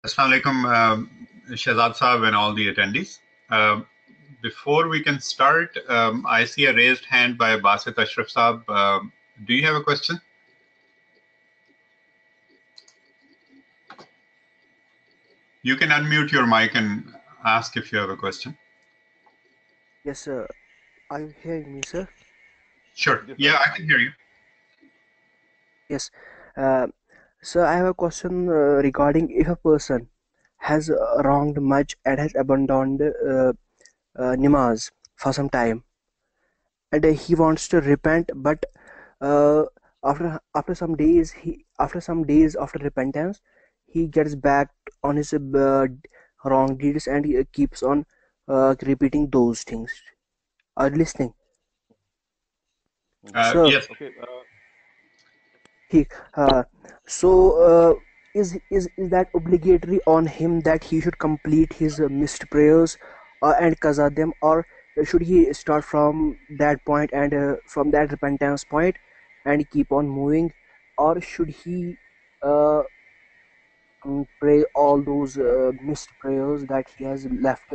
Assalamu alaikum, Shehzad Saab and all the attendees. Uh, Before we can start, I see a raised hand by Basit Ashraf Saab. Do you have a question? You can unmute your mic and ask if you have a question. Yes, sir. Are you hearing me, sir? Sure. Yes, Yeah, I I can can hear hear you. you. Yes. Uh, Sir, I have a question regarding if a person has wronged much and has abandoned namaz for some time, and he wants to repent, but uh, after some days after repentance, he gets back on his wrong deeds and he keeps on repeating those things. Are you listening? Hmm. So Yes. Okay. he so is that obligatory on him that he should complete his missed prayers and qaza them, or should he start from that point and from that repentance point and keep on moving, or should he uh, pray all those missed prayers that he has left,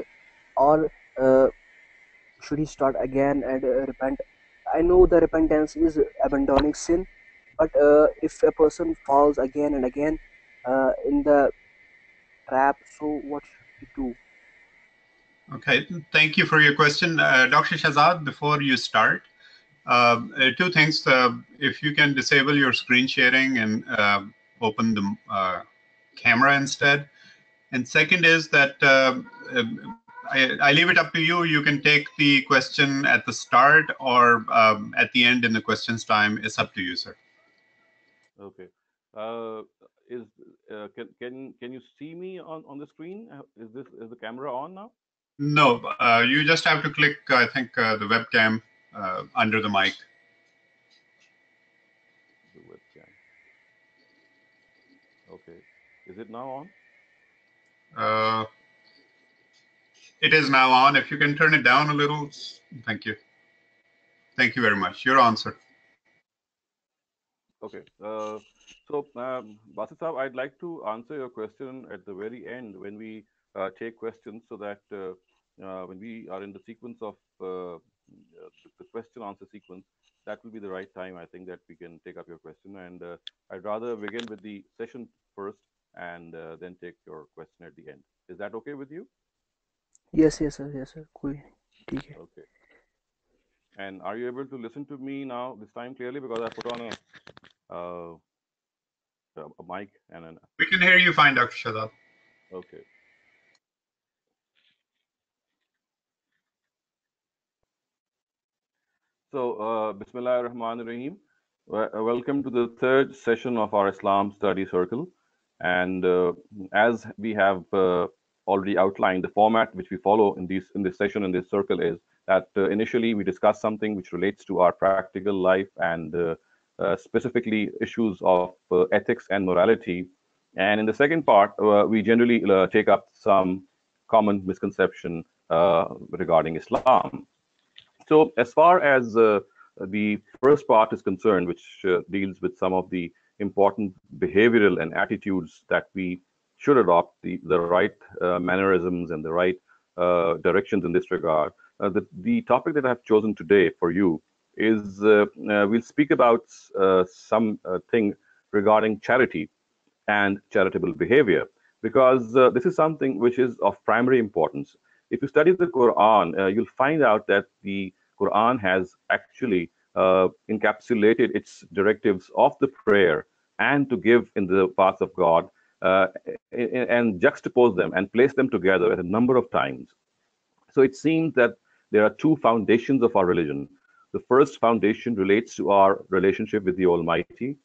or uh, should he start again and repent? I know the repentance is abandoning sin, but if a person falls again and again in the trap, so what should he do? Okay. Thank you for your question. Dr. Shehzad, before you start, two things. If you can disable your screen sharing and open the camera instead. And second is that I leave it up to you. You can take the question at the start or at the end in the questions time. It's up to you, sir. Okay. Uh, is can you see me on the screen? Is the camera on now? No, you just have to click, I think, the webcam under the mic. The webcam. Okay. Is it now on? Uh, it is now on. If you can turn it down a little, thank you. Thank you very much. Your answer. Okay. So, Basit Saab, I'd like to answer your question at the very end when we take questions, so that when we are in the sequence of the question answer sequence, that will be the right time, I think, that we can take up your question. And I'd rather begin with the session first and then take your question at the end. Is that okay with you? Yes, yes, sir. Yes, sir. कोई ठीक है. Okay. And are you able to listen to me now this time clearly? Because I put on uh, a mic and an. We can hear you fine, Dr. Shadab. Okay. So, Bismillah ar-Rahman ar-Rahim. Welcome to the third session of our Islam Study Circle. And as we have already outlined, the format which we follow in this session, in this circle, is that initially we discuss something which relates to our practical life and specifically issues of ethics and morality. And in the second part, we generally take up some common misconception regarding Islam. So, as far as the first part is concerned, which deals with some of the important behavioral and attitudes that we should adopt, the right mannerisms and the right directions in this regard, the topic that I've chosen today for you is we'll speak about some thing regarding charity and charitable behavior, because this is something which is of primary importance. If you study the Quran, you'll find out that the Quran has actually encapsulated its directives of the prayer and to give in the path of God, and juxtapose them and place them together at a number of times. So it seems that there are two foundations of our religion. The first foundation relates to our relationship with the Almighty,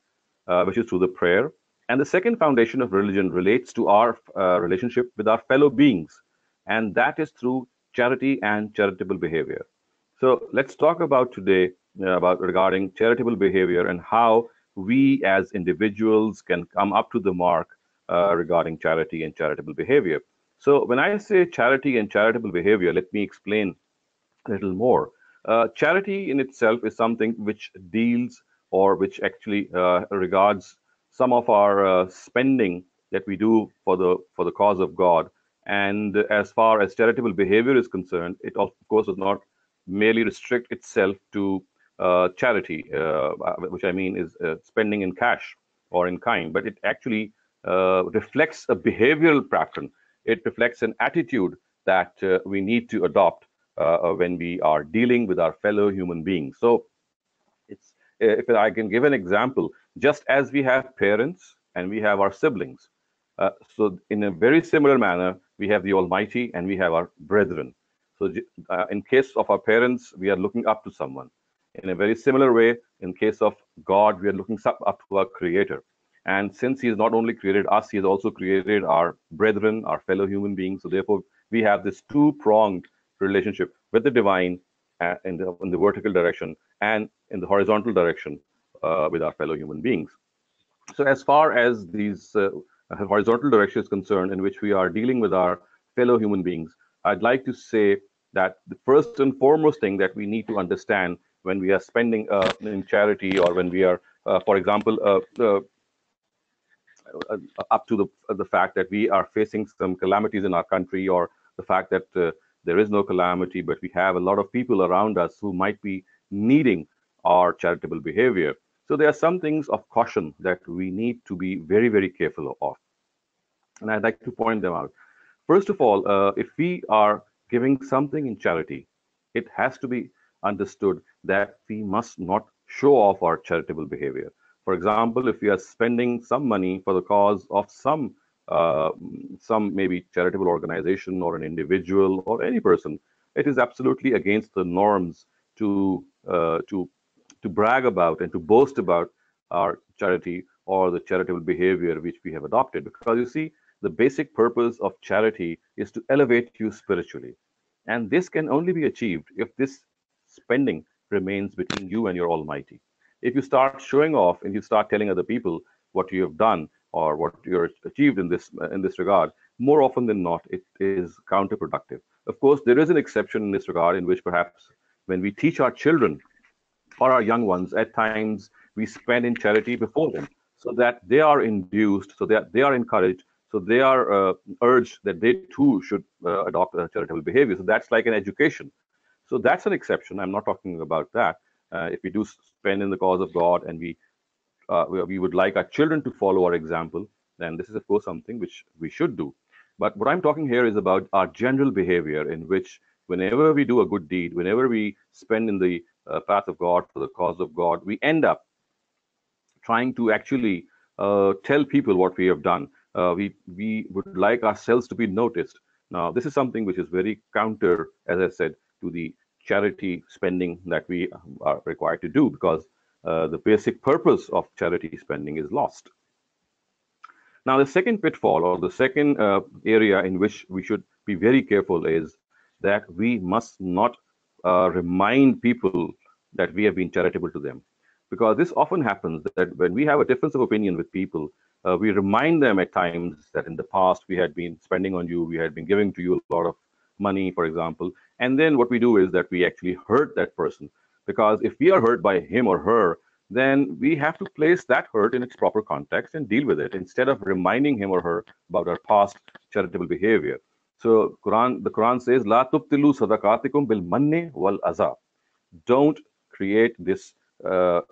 which is through the prayer. And the second foundation of religion relates to our relationship with our fellow beings, and that is through charity and charitable behavior. So let's talk about today about regarding charitable behavior and how we as individuals can come up to the mark regarding charity and charitable behavior. So when I say charity and charitable behavior, let me explain a little more. Charity in itself is something which deals or which actually regards some of our spending that we do for the cause of God. And as far as charitable behavior is concerned, it of course does not merely restrict itself to charity, which I mean is spending in cash or in kind, but it actually reflects a behavioral pattern. It reflects an attitude that we need to adopt when we are dealing with our fellow human beings. So it's if I can give an example, just as we have parents and we have our siblings, so in a very similar manner, we have the Almighty and we have our brethren. So in case of our parents, we are looking up to someone. In a very similar way, in case of God, we are looking up to our Creator. And since He has not only created us, He has also created our brethren, our fellow human beings. So therefore, we have this two-pronged relationship with the divine in the vertical direction and in the horizontal direction with our fellow human beings. So as far as these horizontal direction is concerned, in which we are dealing with our fellow human beings, I'd like to say that the first and foremost thing that we need to understand when we are spending in charity, or when we are, for example, up to the fact that we are facing some calamities in our country, or the fact that there is no calamity, but we have a lot of people around us who might be needing our charitable behavior. So there are some things of caution that we need to be very, very careful of. And I'd like to point them out. First of all, if we are giving something in charity, it has to be understood that we must not show off our charitable behavior. For example, if we are spending some money for the cause of some maybe charitable organization or an individual or any person, it is absolutely against the norms to brag about and to boast about our charity or the charitable behavior which we have adopted. Because you see, the basic purpose of charity is to elevate you spiritually. And this can only be achieved if this spending remains between you and your Almighty. If you start showing off and you start telling other people what you have done or what you're achieved in this regard, more often than not, it is counterproductive. Of course, there is an exception in this regard, in which perhaps when we teach our children or our young ones, at times we spend in charity before them, so that they are induced, so that they are encouraged, so they are urged that they too should adopt a charitable behavior. So that's like an education. So that's an exception. I'm not talking about that. If we do spend in the cause of God, and we would like our children to follow our example, then this is of course something which we should do. But what I'm talking here is about our general behavior, in which whenever we do a good deed, whenever we spend in the path of God for the cause of God, we end up trying to actually tell people what we have done. We would like ourselves to be noticed. Now, this is something which is very counter, as I said, to the charity spending that we are required to do, because the basic purpose of charity spending is lost. Now, the second pitfall, or the second area in which we should be very careful, is that we must not remind people that we have been charitable to them. Because this often happens that when we have a difference of opinion with people, we remind them at times that in the past we had been spending on you, we had been giving to you a lot of money, for example. And then what we do is that we actually hurt that person. Because if we are hurt by him or her, then we have to place that hurt in its proper context and deal with it, instead of reminding him or her about our past charitable behavior. So the Quran says, "La tubtilu sadaqatikum bil manni wal aza." Don't create this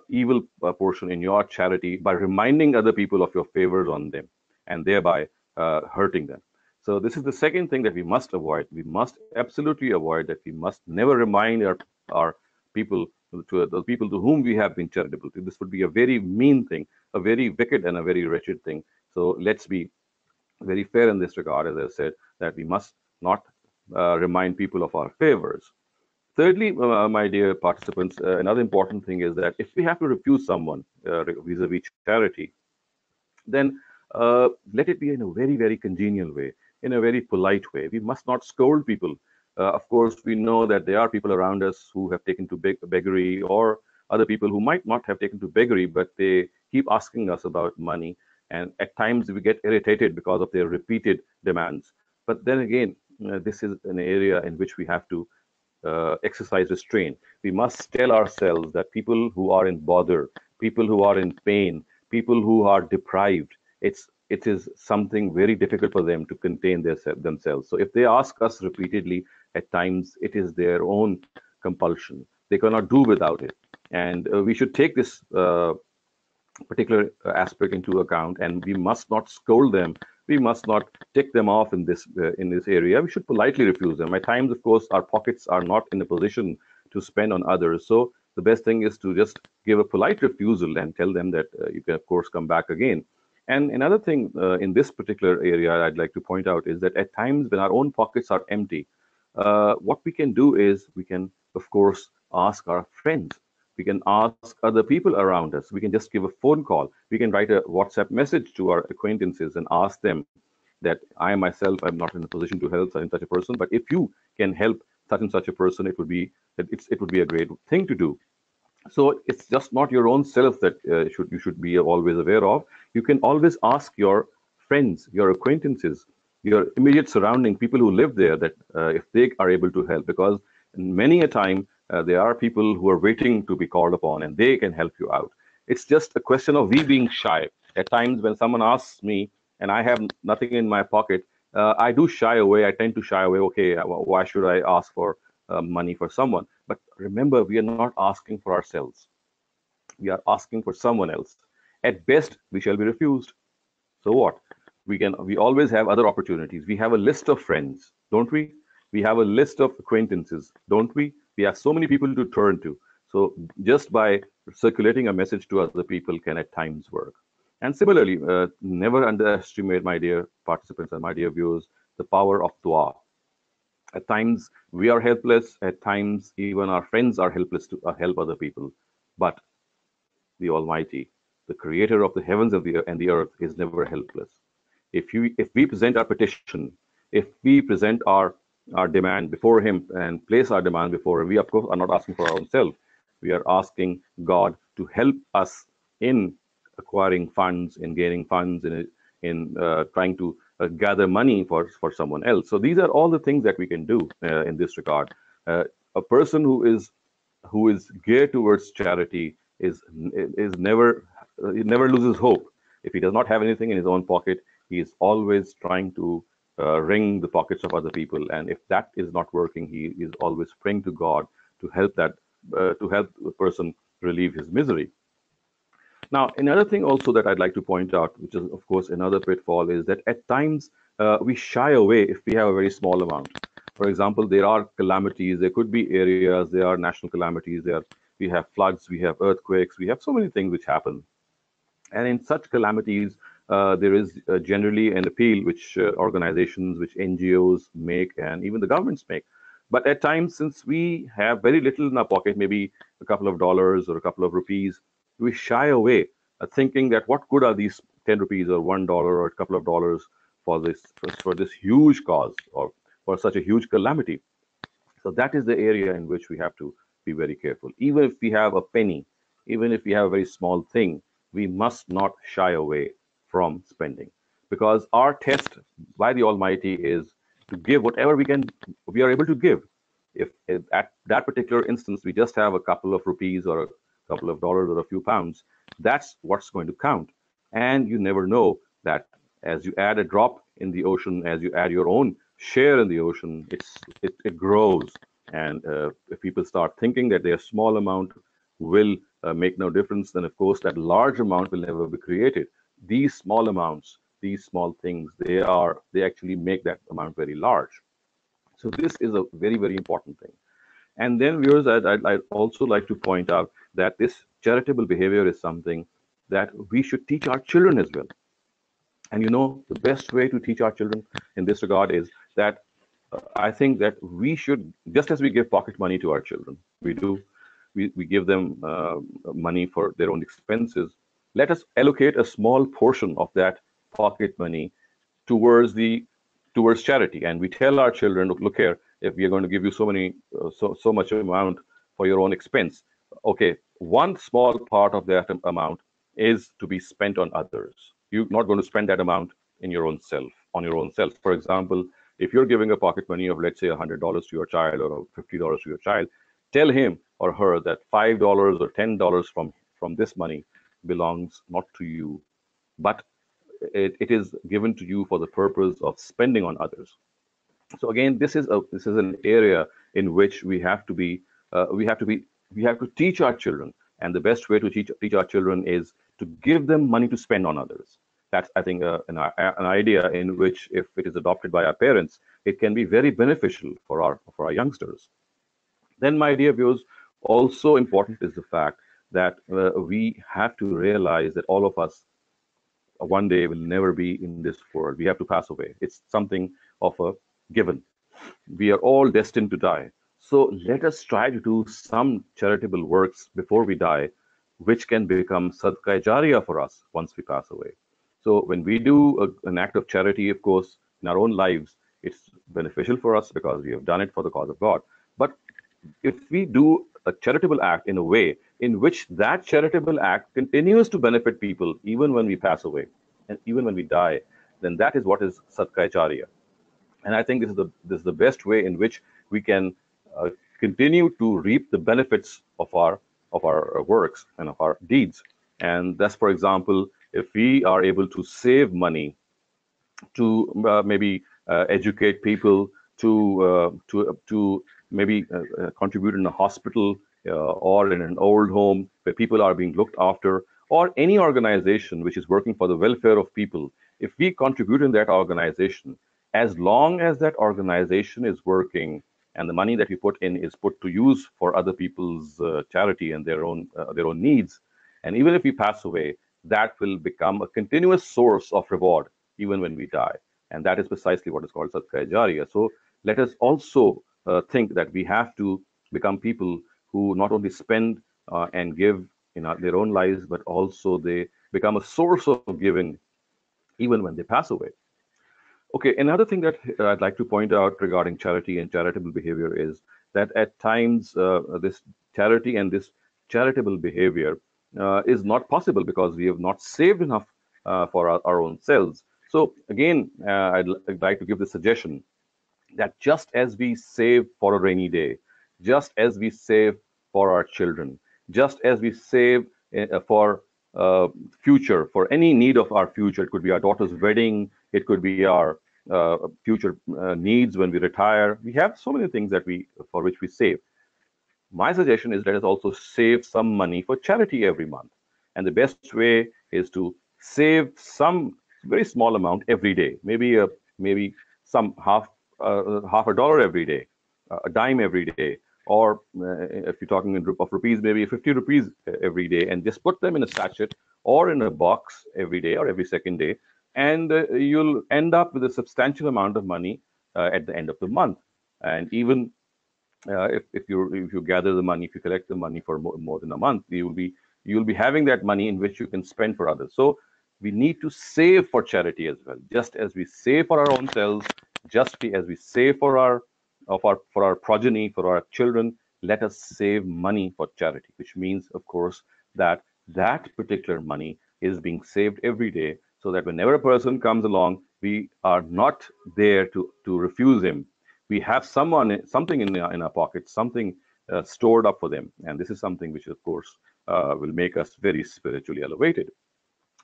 evil portion in your charity by reminding other people of your favors on them, and thereby hurting them. So this is the second thing that we must avoid. We must absolutely avoid that. We must never remind our people, to the people to whom we have been charitable to. This would be a very mean thing, a very wicked and a very wretched thing. So let's be very fair in this regard, as I said, that we must not remind people of our favors. Thirdly, my dear participants, another important thing is that if we have to refuse someone vis-a-vis charity, then let it be in a very, very congenial way, in a very polite way. We must not scold people. Of course, we know that there are people around us who have taken to beggary, or other people who might not have taken to beggary, but they keep asking us about money. And at times we get irritated because of their repeated demands. But then again, this is an area in which we have to exercise restraint. We must tell ourselves that people who are in bother, people who are in pain, people who are deprived, it's it is something very difficult for them to contain themselves. So if they ask us repeatedly, at times it is their own compulsion. They cannot do without it. And we should take this particular aspect into account, and we must not scold them. We must not tick them off in this area. We should politely refuse them. At times, of course, our pockets are not in a position to spend on others. So the best thing is to just give a polite refusal and tell them that you can, of course, come back again. And another thing in this particular area I'd like to point out is that at times when our own pockets are empty, what we can do is we can, of course, ask our friends. We can ask other people around us. We can just give a phone call. We can write a WhatsApp message to our acquaintances and ask them that I myself am not in a position to help such and such a person, but if you can help such and such a person, it would be a great thing to do. So it's just not your own self that you should be always aware of. You can always ask your friends, your acquaintances, your immediate surrounding, people who live there, that if they are able to help, because many a time there are people who are waiting to be called upon and they can help you out. It's just a question of we being shy. At times when someone asks me and I have nothing in my pocket, I do shy away. I tend to shy away. Okay, why should I ask for money for someone? But remember, we are not asking for ourselves. We are asking for someone else. At best, we shall be refused. So what? We always have other opportunities. We have a list of friends, don't we? We have a list of acquaintances, don't we? We have so many people to turn to. So just by circulating a message to other people can at times work. And similarly, never underestimate, my dear participants and my dear viewers, the power of dua. At times we are helpless. At times even our friends are helpless to help other people. But the Almighty, the Creator of the heavens and the earth, is never helpless. If we present our petition, if we present our demand before Him and place our demand before Him, we of course are not asking for our own self. We are asking God to help us in acquiring funds, in gaining funds, in trying to gather money for someone else. So these are all the things that we can do in this regard. A person who is geared towards charity is never he never loses hope. If he does not have anything in his own pocket, he is always trying to wring the pockets of other people. And if that is not working, he is always praying to God to help the person relieve his misery. Now, another thing also that I'd like to point out, which is of course another pitfall, is that at times we shy away if we have a very small amount. For example, there are calamities. There could be areas. There are national calamities. We have floods. We have earthquakes. We have so many things which happen. And in such calamities, there is generally an appeal which organizations, which NGOs make, and even the governments make. But at times, since we have very little in our pocket, maybe a couple of dollars or a couple of rupees, we shy away, thinking that what good are these 10 rupees or $1 or a couple of dollars for this huge cause or for such a huge calamity. So that is the area in which we have to be very careful. Even if we have a penny, even if we have a very small thing, we must not shy away from spending, because our test by the Almighty is to give whatever we are able to give. If at that particular instance we just have a couple of rupees or a couple of dollars or a few pounds, that's what's going to count. And you never know that as you add a drop in the ocean, as you add your own share in the ocean, it grows. And if people start thinking that their small amount will make no difference, then of course that large amount will never be created. These small amounts, these small things, they actually make that amount very large. So this is a very, very important thing. And then, viewers, I'd also like to point out that this charitable behavior is something that we should teach our children as well. And the best way to teach our children in this regard is that I think that we should, just as we give pocket money to our children, we give them money for their own expenses. Let us allocate a small portion of that pocket money towards charity, and we tell our children, look here, if we are going to give you so much amount for your own expense, okay, one small part of that amount is to be spent on others. You're not going to spend that amount on your own self. For example, if you're giving a pocket money of, let's say, $100 to your child or $50 to your child, tell him or her that $5 or $10 from this money belongs not to you, but it is given to you for the purpose of spending on others. So again, this is an area in which we have to be we have to be we have to teach our children, and the best way to teach our children is to give them money to spend on others. That's, I think, an idea in which, if it is adopted by our parents, it can be very beneficial for our youngsters. Then, my dear viewers, also important is the fact that we have to realize that all of us one day will never be in this world. We have to pass away. It's something of a given. We are all destined to die. So let us try to do some charitable works before we die, which can become sadqa jariya for us once we pass away. So when we do an act of charity, of course, in our own lives, it's beneficial for us because we have done it for the cause of God. But if we do a charitable act in a way in which that charitable act continues to benefit people even when we pass away and even when we die, then that is what is sadqa jariya. And I think this is the best way in which we can continue to reap the benefits of our works and of our deeds. And that's, for example, if we are able to save money to maybe educate people, to maybe contribute in a hospital or in an old home where people are being looked after, or any organization which is working for the welfare of people. If we contribute in that organization, as long as that organization is working and the money that we put in is put to use for other people's charity and their own needs, and even if we pass away, that will become a continuous source of reward even when we die. And that is precisely what is called Sadqa Jariya. So let us also think that we have to become people who not only spend and give in their own lives, but also they become a source of giving even when they pass away. Okay, another thing that I'd like to point out regarding charity and charitable behavior is that at times this charity and this charitable behavior is not possible because we have not saved enough for our own selves. So again, I'd like to give the suggestion that just as we save for a rainy day, just as we save for our children, just as we save for future, for any need of our future, it could be our daughter's wedding, it could be our future needs when we retire. We have so many things that for which we save. My suggestion is let us also save some money for charity every month. And the best way is to save some very small amount every day, maybe some half a dollar every day, a dime every day, or if you're talking of rupees, maybe 50 rupees every day, and just put them in a sachet or in a box every day or every second day, and you'll end up with a substantial amount of money at the end of the month. And even if you gather the money, if you collect the money for more than a month, you'll be having that money in which you can spend for others. So we need to save for charity as well, just as we save for our own selves, just as we save for our progeny, for our children. Let us save money for charity, which means, of course, that that particular money is being saved every day, so that whenever a person comes along, we are not there to refuse him. We have something in our pockets, something stored up for them, and this is something which, of course, will make us very spiritually elevated.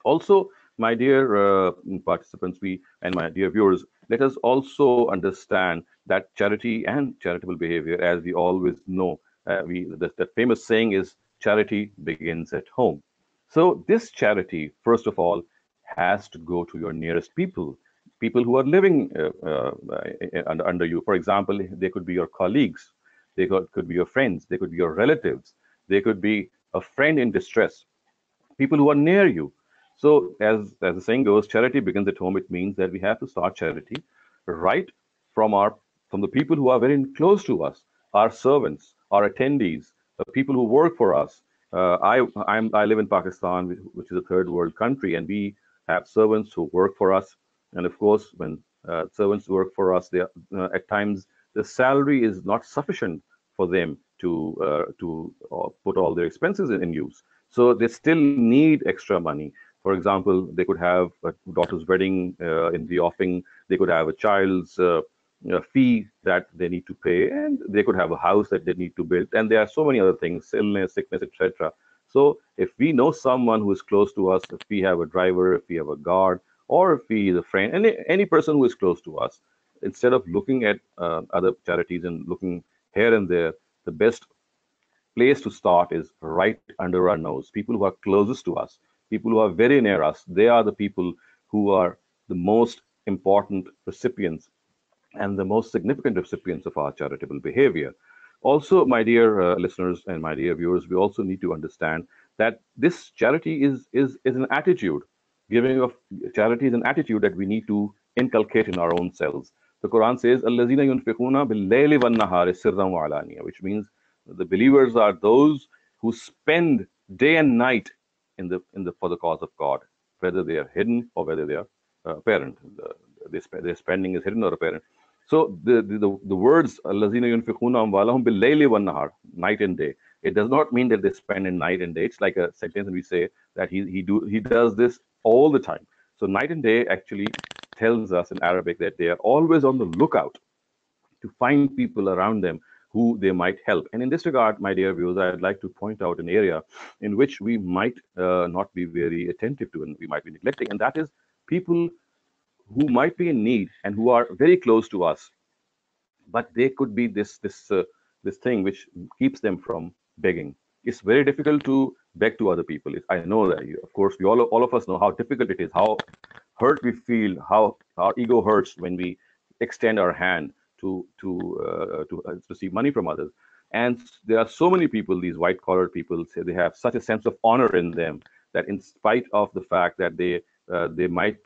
Also, my dear participants, and my dear viewers, let us also understand that charity and charitable behavior, as we always know, that famous saying is charity begins at home. So this charity, first of all, has to go to your nearest people who are living under you. For example, they could be your colleagues, could be your friends, they could be your relatives, they could be a friend in distress, people who are near you. So as the saying goes, charity begins at home. It means that we have to start charity right from the people who are very close to us, our servants, our attendees, the people who work for us. I live in Pakistan, which is a third world country, and we have servants who work for us. And of course, when servants work for us, they at times the salary is not sufficient for them to put all their expenses in use. So they still need extra money. For example, they could have a daughter's wedding in the offing. They could have a child's fee that they need to pay, and they could have a house that they need to build. And there are so many other things, illness, sickness, etc. So if we know someone who is close to us, if we have a driver, if we have a guard, or if he is a friend, any person who is close to us, instead of looking at other charities and looking here and there, the best place to start is right under our nose. People who are closest to us, people who are very near us, they are the people who are the most important recipients and the most significant recipients of our charitable behavior. Also, my dear listeners and my dear viewers, we also need to understand that this charity is an attitude. Giving of charity is an attitude that we need to inculcate in our own selves. The Quran says, "Allazina yunfiquna bil-layli wan-nahari sirran wa alaniya," which means the believers are those who spend day and night in the for the cause of God, whether they are hidden or whether they are apparent. Their spending is hidden or apparent. So the words "Allazina yunfiquna amwalahum bil-layli wan-nahar," night and day. It does not mean that they spend in night and day. It's like a sentence, and we say that he does this all the time. So night and day actually tells us in Arabic that they are always on the lookout to find people around them who they might help. And in this regard, my dear viewers, I'd like to point out an area in which we might not be very attentive to and we might be neglecting, and that is people who might be in need and who are very close to us, but they could be this thing which keeps them from begging. It's very difficult to beg to other people. I know that. Of course, we all of us know how difficult it is, how hurt we feel, how our ego hurts when we extend our hand to receive money from others. And there are so many people, these white collar people, say they have such a sense of honor in them that, in spite of the fact that they might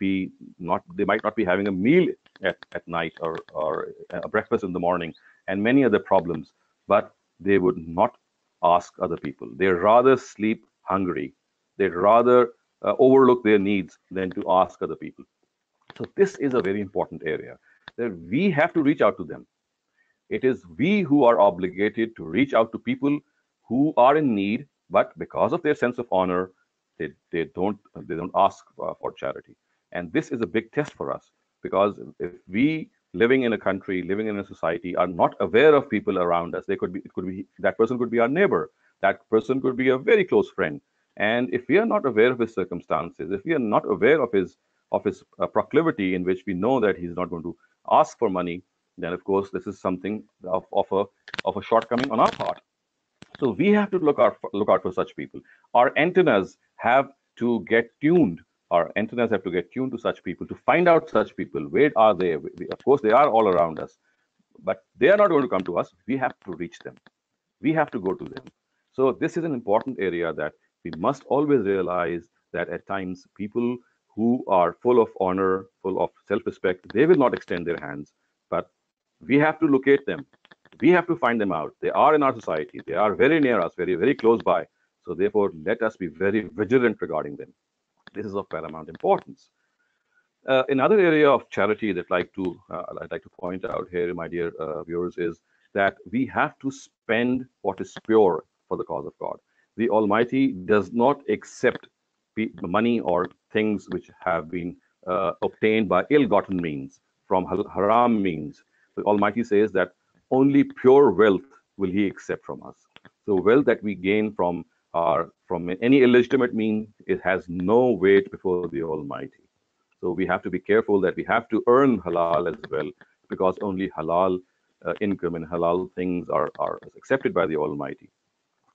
not be having a meal at night or a breakfast in the morning and many other problems, but they would not ask other people. They'd rather sleep hungry. They'd rather overlook their needs than to ask other people. So this is a very important area that we have to reach out to them. It is we who are obligated to reach out to people who are in need, but because of their sense of honor, they don't ask for charity. And this is a big test for us, because if we, living in a country, living in a society, are not aware of people around us, it could be that person could be our neighbor, that person could be a very close friend. And if we are not aware of his circumstances, if we are not aware of his proclivity, in which we know that he's not going to ask for money, then of course this is something of a shortcoming on our part. So we have to look out for such people. Our antennas have to get tuned. Our antennas have to get tuned to such people, to find out such people. Where are they? Of course, they are all around us, but they are not going to come to us. We have to reach them. We have to go to them. So this is an important area that we must always realize, that at times people who are full of honor, full of self-respect, they will not extend their hands, but we have to locate them. We have to find them out. They are in our society. They are very near us, very, very close by. So therefore, let us be very vigilant regarding them. This is of paramount importance. Another area of charity that I'd like to point out here, my dear viewers, is that we have to spend what is pure for the cause of God. The Almighty does not accept money or things which have been obtained by ill-gotten means, from haram means. The Almighty says that only pure wealth will He accept from us. So wealth that we gain from any illegitimate means, it has no weight before the Almighty. So we have to be careful that we have to earn halal as well, because only halal income and halal things are accepted by the Almighty.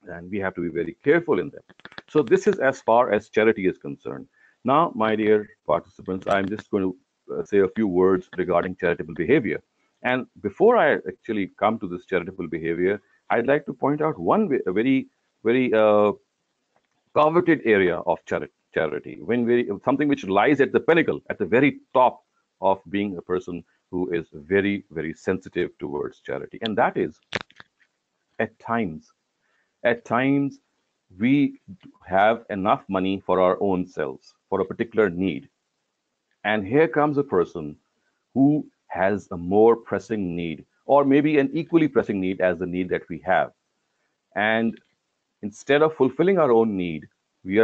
And we have to be very careful in them. So this is as far as charity is concerned. Now, my dear participants, I'm just going to say a few words regarding charitable behavior. And before I actually come to this charitable behavior, I'd like to point out a very, very coveted area of charity, something which lies at the pinnacle, at the very top of being a person who is very, very sensitive towards charity. And that is, at times we have enough money for our own selves, for a particular need. And here comes a person who has a more pressing need, or maybe an equally pressing need as the need that we have. And instead of fulfilling our own need, we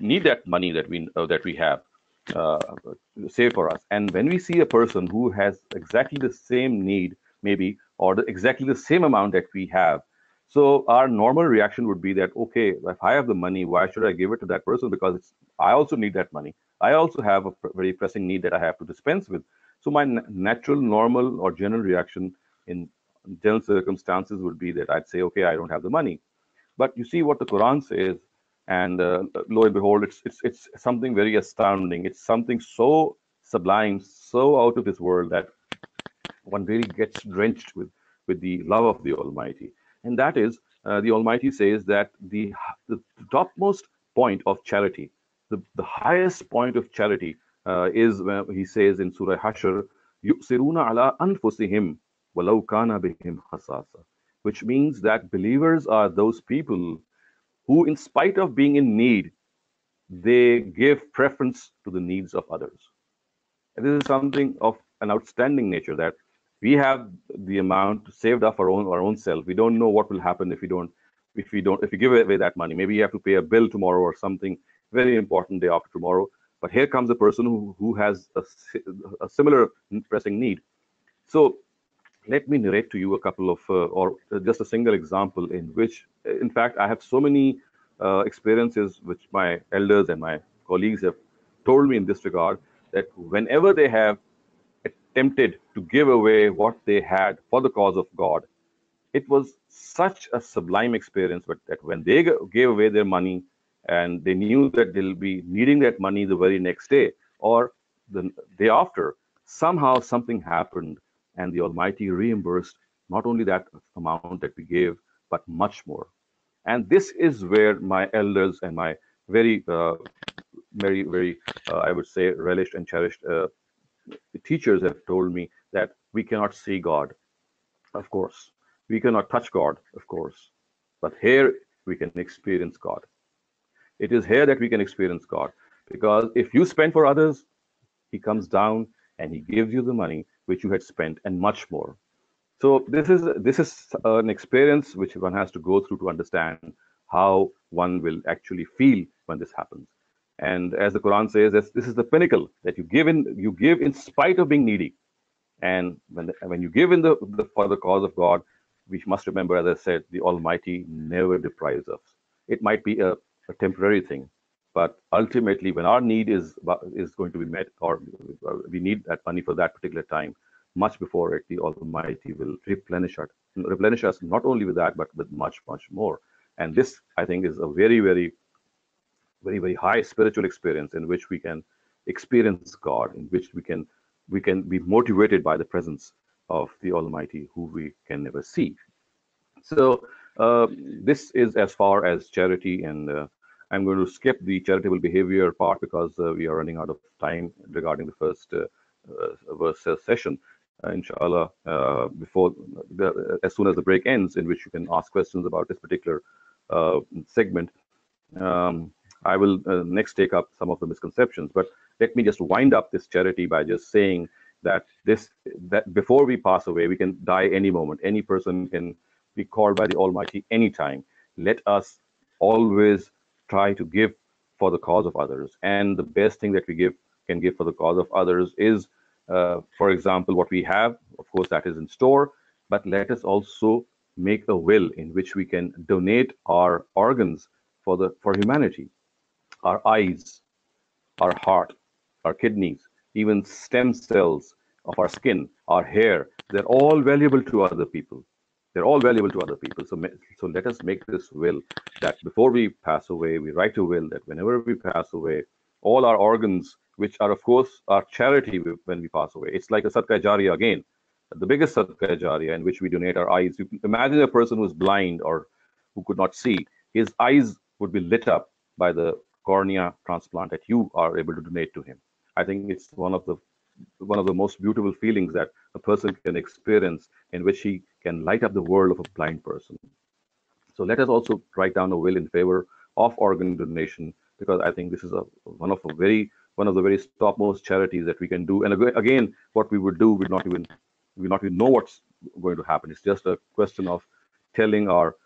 need that money that we have saved for us. And when we see a person who has exactly the same need, maybe, or exactly the same amount that we have, so our normal reaction would be that, okay, if I have the money, why should I give it to that person? Because I also need that money. I also have a very pressing need that I have to dispense with. So my natural, normal, or general reaction in general circumstances would be that I'd say, okay, I don't have the money. But you see what the Quran says, and lo and behold, it's something very astounding. It's something so sublime, so out of this world that one really gets drenched with the love of the Almighty. And that is, the Almighty says that the topmost point of charity, the highest point of charity, is when he says in Surah Hashr, يُؤْثِرُونَ عَلَىٰ أَنفُسِهِمْ وَلَوْ كَانَ بِهِمْ خَصَاصَةٌ, which means that believers are those people who, in spite of being in need, they give preference to the needs of others. And this is something of an outstanding nature, that we have the amount saved up for our own self. We don't know what will happen if we give away that money. Maybe you have to pay a bill tomorrow or something very important day after tomorrow. But here comes a person who has a similar pressing need. So let me narrate to you a couple of, or just a single example in which, in fact, I have so many experiences which my elders and my colleagues have told me in this regard, that whenever they have attempted to give away what they had for the cause of God, it was such a sublime experience. But that when they gave away their money and they knew that they'll be needing that money the very next day or the day after, somehow something happened and the Almighty reimbursed not only that amount that we gave, but much more. And this is where my elders and my very, very, I would say, relished and cherished teachers have told me that we cannot see God, of course. We cannot touch God, of course. But here we can experience God. It is here that we can experience God. Because if you spend for others, He comes down and He gives you the money which you had spent and much more. So this is an experience which one has to go through to understand how one will actually feel when this happens. And as the Quran says, this is the pinnacle, that you give in spite of being needy. And when you give in for the cause of God, we must remember, as I said, the Almighty never deprives us. It might be a temporary thing, but ultimately, when our need is going to be met, or we need that money for that particular time, much before it, the Almighty will replenish us not only with that, but with much, much more. And this, I think, is a very, very, very, very high spiritual experience in which we can experience God, in which we can be motivated by the presence of the Almighty, who we can never see. So this is as far as charity, and I'm going to skip the charitable behavior part because we are running out of time regarding the first verse session. Inshallah, before as soon as the break ends, in which you can ask questions about this particular segment, I will next take up some of the misconceptions. But let me just wind up this charity by just saying that before we pass away, we can die any moment. Any person can be called by the Almighty anytime. Let us always try to give for the cause of others. And the best thing that we can give for the cause of others is, for example, what we have. Of course, that is in store. But let us also make a will in which we can donate our organs for humanity. Our eyes, our heart, our kidneys, even stem cells of our skin, our hair, they're all valuable to other people. They're all valuable to other people. So let us make this will that before we pass away, we write a will that whenever we pass away, all our organs, which are, of course, our charity when we pass away, it's like a sadqa jariya again, the biggest sadqa jariya, in which we donate our eyes. You can imagine a person who's blind or who could not see, his eyes would be lit up by the cornea transplant that you are able to donate to him. I think it's one of the most beautiful feelings that a person can experience, in which he can light up the world of a blind person. So let us also write down a will in favor of organ donation, because I think this is one of the very topmost charities that we can do. And again, what we would do, we not even know what's going to happen. It's just a question of telling our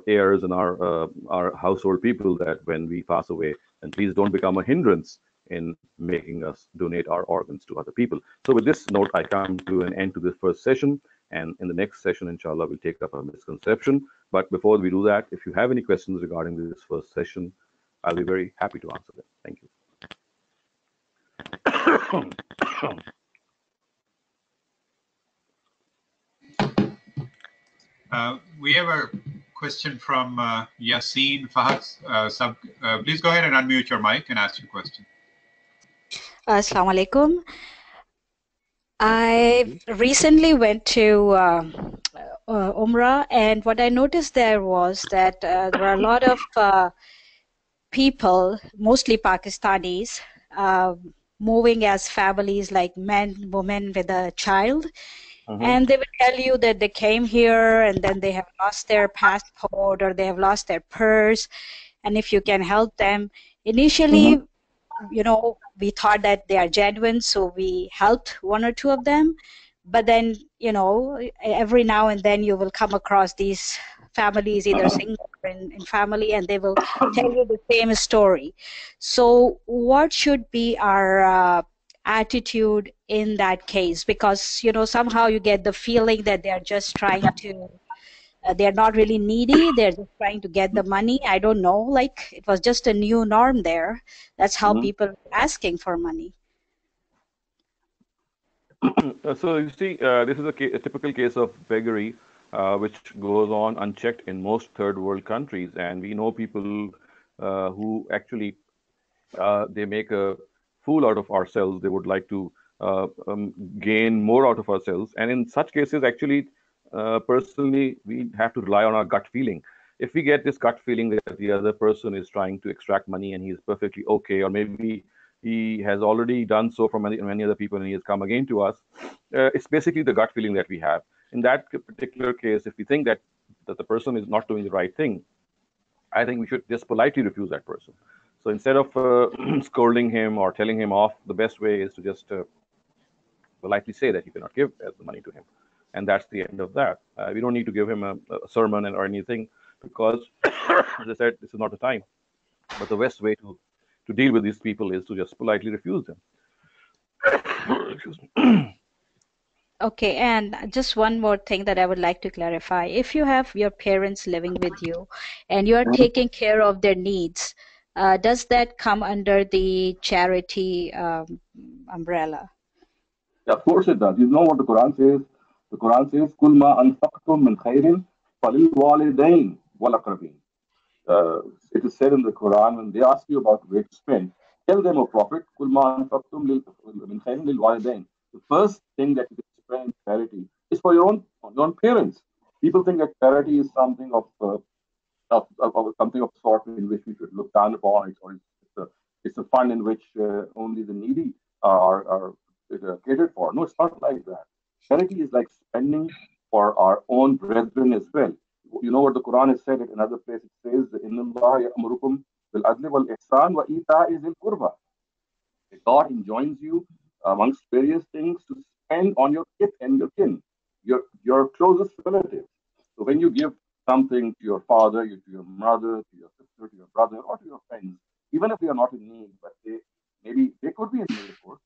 heirs and our household people that when we pass away, and please don't become a hindrance in making us donate our organs to other people. So with this note, I come to an end to this first session. And in the next session, inshallah, we'll take up a misconception. But before we do that, if you have any questions regarding this first session, I'll be very happy to answer them. Thank you. We have a question from Yassine Fahad. Please go ahead and unmute your mic and ask your question. Assalamu alaikum. I recently went to Umrah, and what I noticed there was that there were a lot of people, mostly Pakistanis, moving as families, like men, women with a child. And they will tell you that they came here and then they have lost their passport or they have lost their purse. And if you can help them, initially, you know, we thought that they are genuine, so we helped one or two of them. But then, you know, every now and then you will come across these families, either single or in family, and they will tell you the same story. So what should be our attitude in that case? Because, you know, somehow you get the feeling that they're just trying to they're not really needy, they're just trying to get the money. I don't know, like it was just a new norm there. That's how people are asking for money. So you see, this is a typical case of beggary, which goes on unchecked in most third world countries, and we know people who actually they make a fool out of ourselves. They would like to gain more out of ourselves, and in such cases, actually, personally, we have to rely on our gut feeling. If we get this gut feeling that the other person is trying to extract money and he is perfectly okay, or maybe he has already done so from many other people and he has come again to us, it's basically the gut feeling that we have. In that particular case, if we think that the person is not doing the right thing, I think we should just politely refuse that person. So instead of scolding him or telling him off, the best way is to just politely say that you cannot give the money to him. And that's the end of that. We don't need to give him a sermon or anything because, as I said, this is not the time. But the best way to deal with these people is to just politely refuse them. Excuse me. Okay, and just one more thing that I would like to clarify. If you have your parents living with you and you are taking care of their needs, does that come under the charity umbrella? Yeah, of course it does. You know what the Quran says? The Quran says, "Kul ma anfaqtum min khairin falil walidain wal aqrabin." It is said in the Quran when they ask you about where to spend, tell them, O Prophet, "Kul ma anfaqtum min khairin lil walidain." The first thing that you can spend charity is for your own parents. People think that charity is something of something of sort in which we should look down upon, or it's a fund in which only the needy are catered for. No, it's not like that. Charity is like spending for our own brethren as well. You know what the Quran has said in another place? It says, "Inna Allah ya'murukum bil adli wal ihsan wa ita'i zil qurba." God enjoins you amongst various things to spend on your kith and your kin, your closest relatives. So when you give something to your father, to your mother, to your sister, to your brother, or to your friends, even if they are not in need, but maybe they could be in need, of course,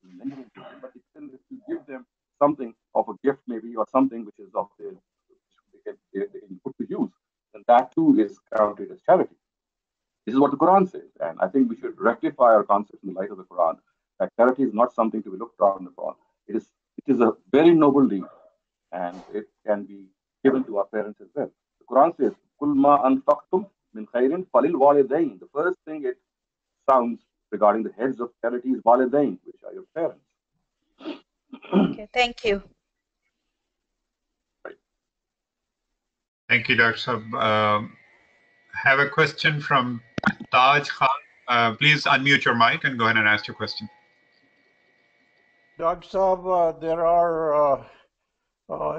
but if you give them something of a gift, maybe, or something which is of their, they can put to use, then that too is counted as charity. This is what the Quran says, and I think we should rectify our concept in the light of the Quran that charity is not something to be looked down upon. It is a very noble deed, and it can be given to our parents as well. The Quran says, "Kul ma anfaqtum min khairin falil walidain." The first thing it sounds regarding the heads of charity is walidain, which are your parents. Okay, thank you. Right. Thank you, Dr. Sab. Have a question from Taj Khan. Please unmute your mic and go ahead and ask your question. Dr. Saab, there are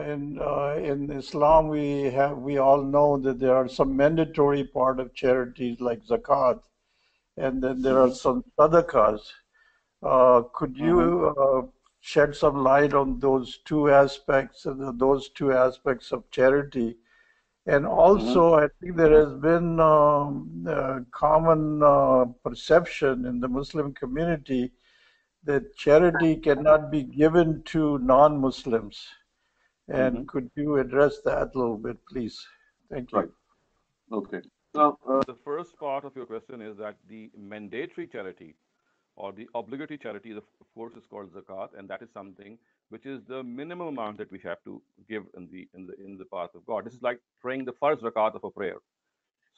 in Islam we all know that there are some mandatory part of charities like zakat, and then there are some sadaqahs. Could you shed some light on those two aspects of charity? And also, I think there has been a common perception in the Muslim community that charity cannot be given to non-Muslims. And could you address that a little bit, please? Thank you. Right. Okay. So the first part of your question is that the mandatory charity or the obligatory charity, of course, is called zakat, and that is something which is the minimum amount that we have to give in the path of God. This is like praying the first zakat of a prayer.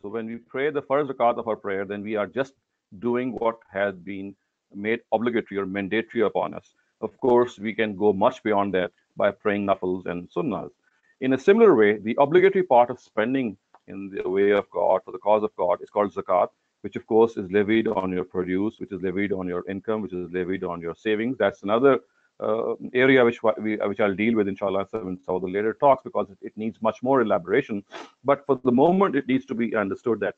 So when we pray the first rakat of our prayer, then we are just doing what has been made obligatory or mandatory upon us. Of course, we can go much beyond that by praying nafils and sunnahs. In a similar way, the obligatory part of spending in the way of God, for the cause of God, is called zakat, which of course is levied on your produce, which is levied on your income, which is levied on your savings. That's another area which I'll deal with, inshallah, in some of the later talks, because it needs much more elaboration. But for the moment, it needs to be understood that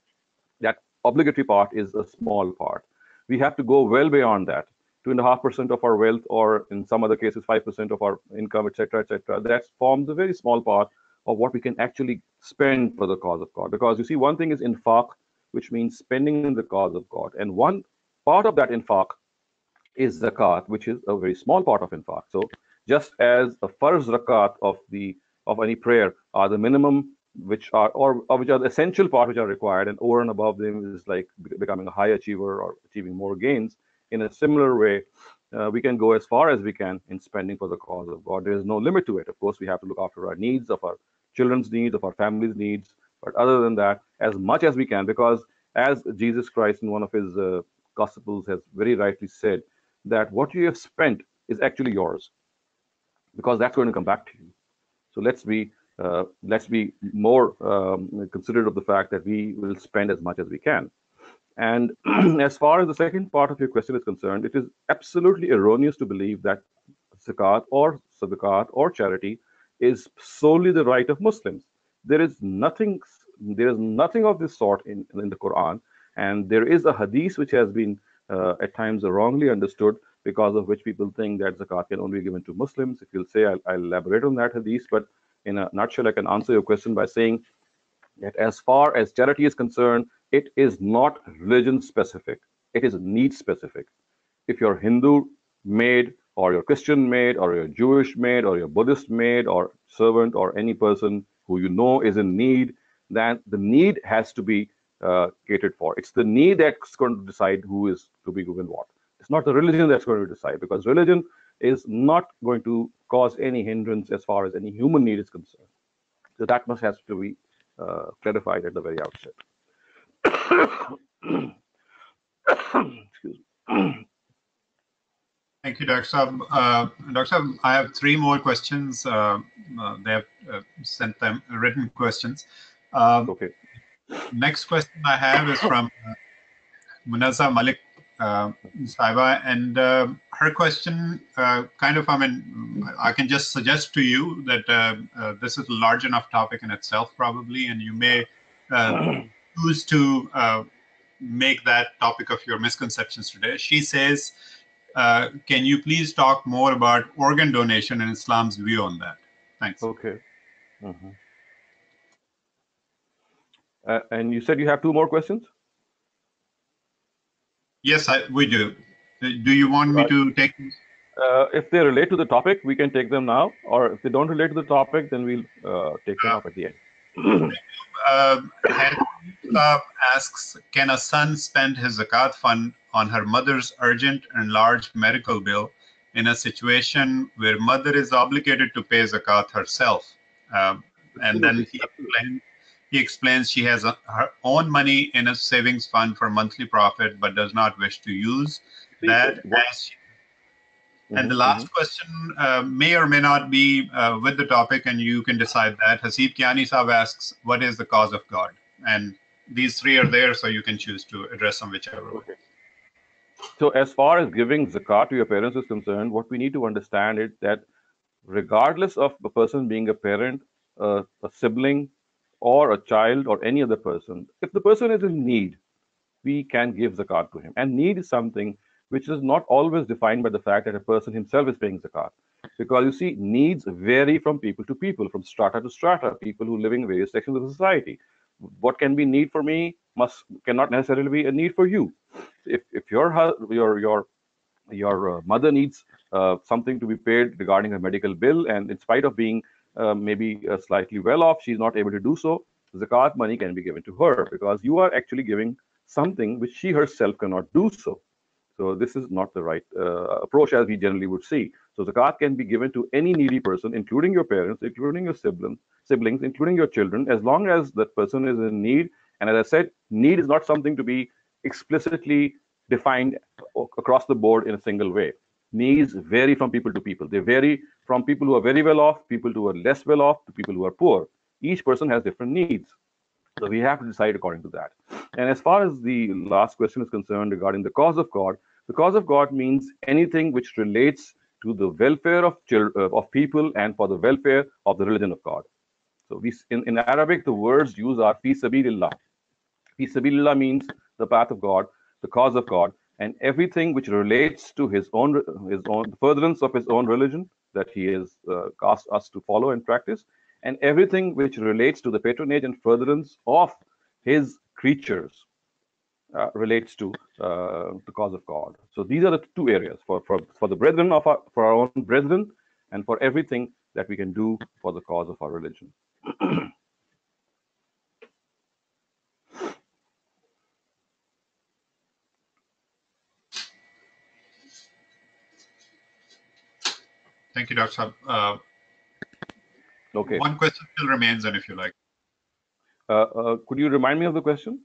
that obligatory part is a small part. We have to go well beyond that. 2.5% of our wealth, or in some other cases, 5% of our income, etc., etc. That forms a very small part of what we can actually spend for the cause of God. Because you see, one thing is infaq, which means spending in the cause of God, and one part of that infaq is zakat, which is a very small part of infaq. So just as a farz zakat of any prayer are the minimum, which are or which are the essential part which are required, and over and above them is like becoming a high achiever or achieving more gains. In a similar way, we can go as far as we can in spending for the cause of God. There is no limit to it. Of course, we have to look after our needs, of our children's needs, of our family's needs. But other than that, as much as we can, because as Jesus Christ in one of his Gospels has very rightly said, that what you have spent is actually yours, because that's going to come back to you. So let's be more considerate of the fact that we will spend as much as we can. And as far as the second part of your question is concerned, it is absolutely erroneous to believe that zakat or sadaqat or charity is solely the right of Muslims. There is nothing. There is nothing of this sort in the Quran, and there is a hadith which has been at times wrongly understood, because of which people think that zakat can only be given to Muslims. If you'll say, I'll elaborate on that hadith, but in a nutshell, I can answer your question by saying that as far as charity is concerned, it is not religion specific. It is need specific. If you're Hindu maid, or you're Christian maid, or you're Jewish maid, or you're Buddhist maid, or servant, or any person who you know is in need, then the need has to be catered for. It's the need that's going to decide who is to be given what. It's not the religion that's going to decide, because religion is not going to cause any hindrance as far as any human need is concerned. So that must have to be clarified at the very outset. Excuse me. Thank you, Dr. Saab. Dr. Saab, I have 3 more questions. They have sent them written questions. Okay. Next question I have is from Munaza Malik Saiba, and her question kind of, I mean, I can just suggest to you that this is a large enough topic in itself, probably, and you may choose to make that topic of your misconceptions today. She says, can you please talk more about organ donation and Islam's view on that? Thanks. Okay. And you said you have 2 more questions? Yes, we do. Do you want me to take them? If they relate to the topic, we can take them now. Or if they don't relate to the topic, then we'll take them up at the end. Asks, can a son spend his zakat fund on her mother's urgent and large medical bill in a situation where mother is obligated to pay zakat herself? And then he explains she has her own money in a savings fund for monthly profit, but does not wish to use that. And the last question may or may not be with the topic, and you can decide that. Hasib Kiani Saab asks, what is the cause of God? And these 3 are there, so you can choose to address them whichever way. So as far as giving zakat to your parents is concerned, what we need to understand is that regardless of the person being a parent, a sibling, or a child, or any other person, if the person is in need, we can give zakat to him. And need is something which is not always defined by the fact that a person himself is paying zakat. Because you see, needs vary from people to people, from strata to strata, people who live in various sections of society. What can be need for me cannot necessarily be a need for you. If your mother needs something to be paid regarding her medical bill, and in spite of being maybe slightly well off, she's not able to do so, zakat money can be given to her, because you are actually giving something which she herself cannot do so. So this is not the right approach as we generally would see. So zakat can be given to any needy person, including your parents, including your siblings, including your children, as long as that person is in need. And as I said, need is not something to be explicitly defined across the board in a single way. Needs vary from people to people. They vary from people who are very well off, people who are less well off, to people who are poor. Each person has different needs. So we have to decide according to that. And as far as the last question is concerned regarding the cause of God, the cause of God means anything which relates to the welfare of people and for the welfare of the religion of God. So in Arabic, the words used are fi sabilillah. Fi sabilillah means the path of God, the cause of God, and everything which relates to his own furtherance of his own religion that he has asked us to follow and practice, and everything which relates to the patronage and furtherance of his creatures relates to the cause of God. So these are the two areas for the brethren for our own brethren, and for everything that we can do for the cause of our religion. Thank you, Dr. Saab. Okay. One question still remains, and if you like. Could you remind me of the question?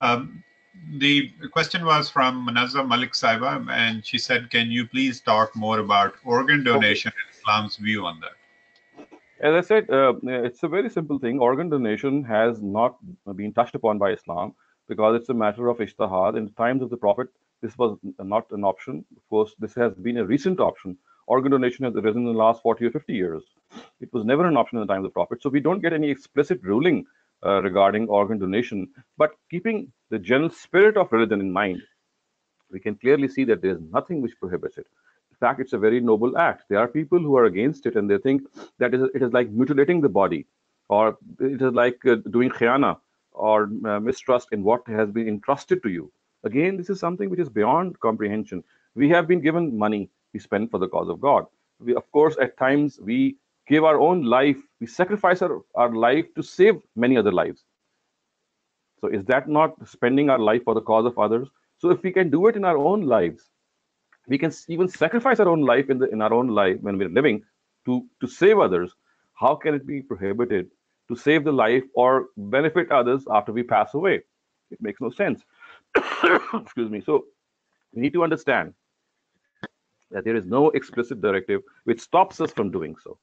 The question was from Munazza Malik Saiba, and she said, can you please talk more about organ donation and Islam's view on that? As I said, it's a very simple thing. Organ donation has not been touched upon by Islam because it's a matter of ijtihad. In the times of the Prophet, this was not an option. Of course, this has been a recent option. Organ donation has arisen in the last 40 or 50 years. It was never an option in the time of the Prophet. So we don't get any explicit ruling regarding organ donation. But keeping the general spirit of religion in mind, we can clearly see that there's nothing which prohibits it. In fact, it's a very noble act. There are people who are against it, and they think that it is like mutilating the body, or it is like doing khiyana, or mistrust in what has been entrusted to you. Again, this is something which is beyond comprehension. We have been given money, we spend for the cause of God. We, of course, at times we give our own life, we sacrifice our life to save many other lives. So is that not spending our life for the cause of others? So if we can do it in our own lives, we can even sacrifice our own life in our own life when we're living to save others. How can it be prohibited to save the life or benefit others after we pass away? It makes no sense. Excuse me. So we need to understand that there is no explicit directive which stops us from doing so.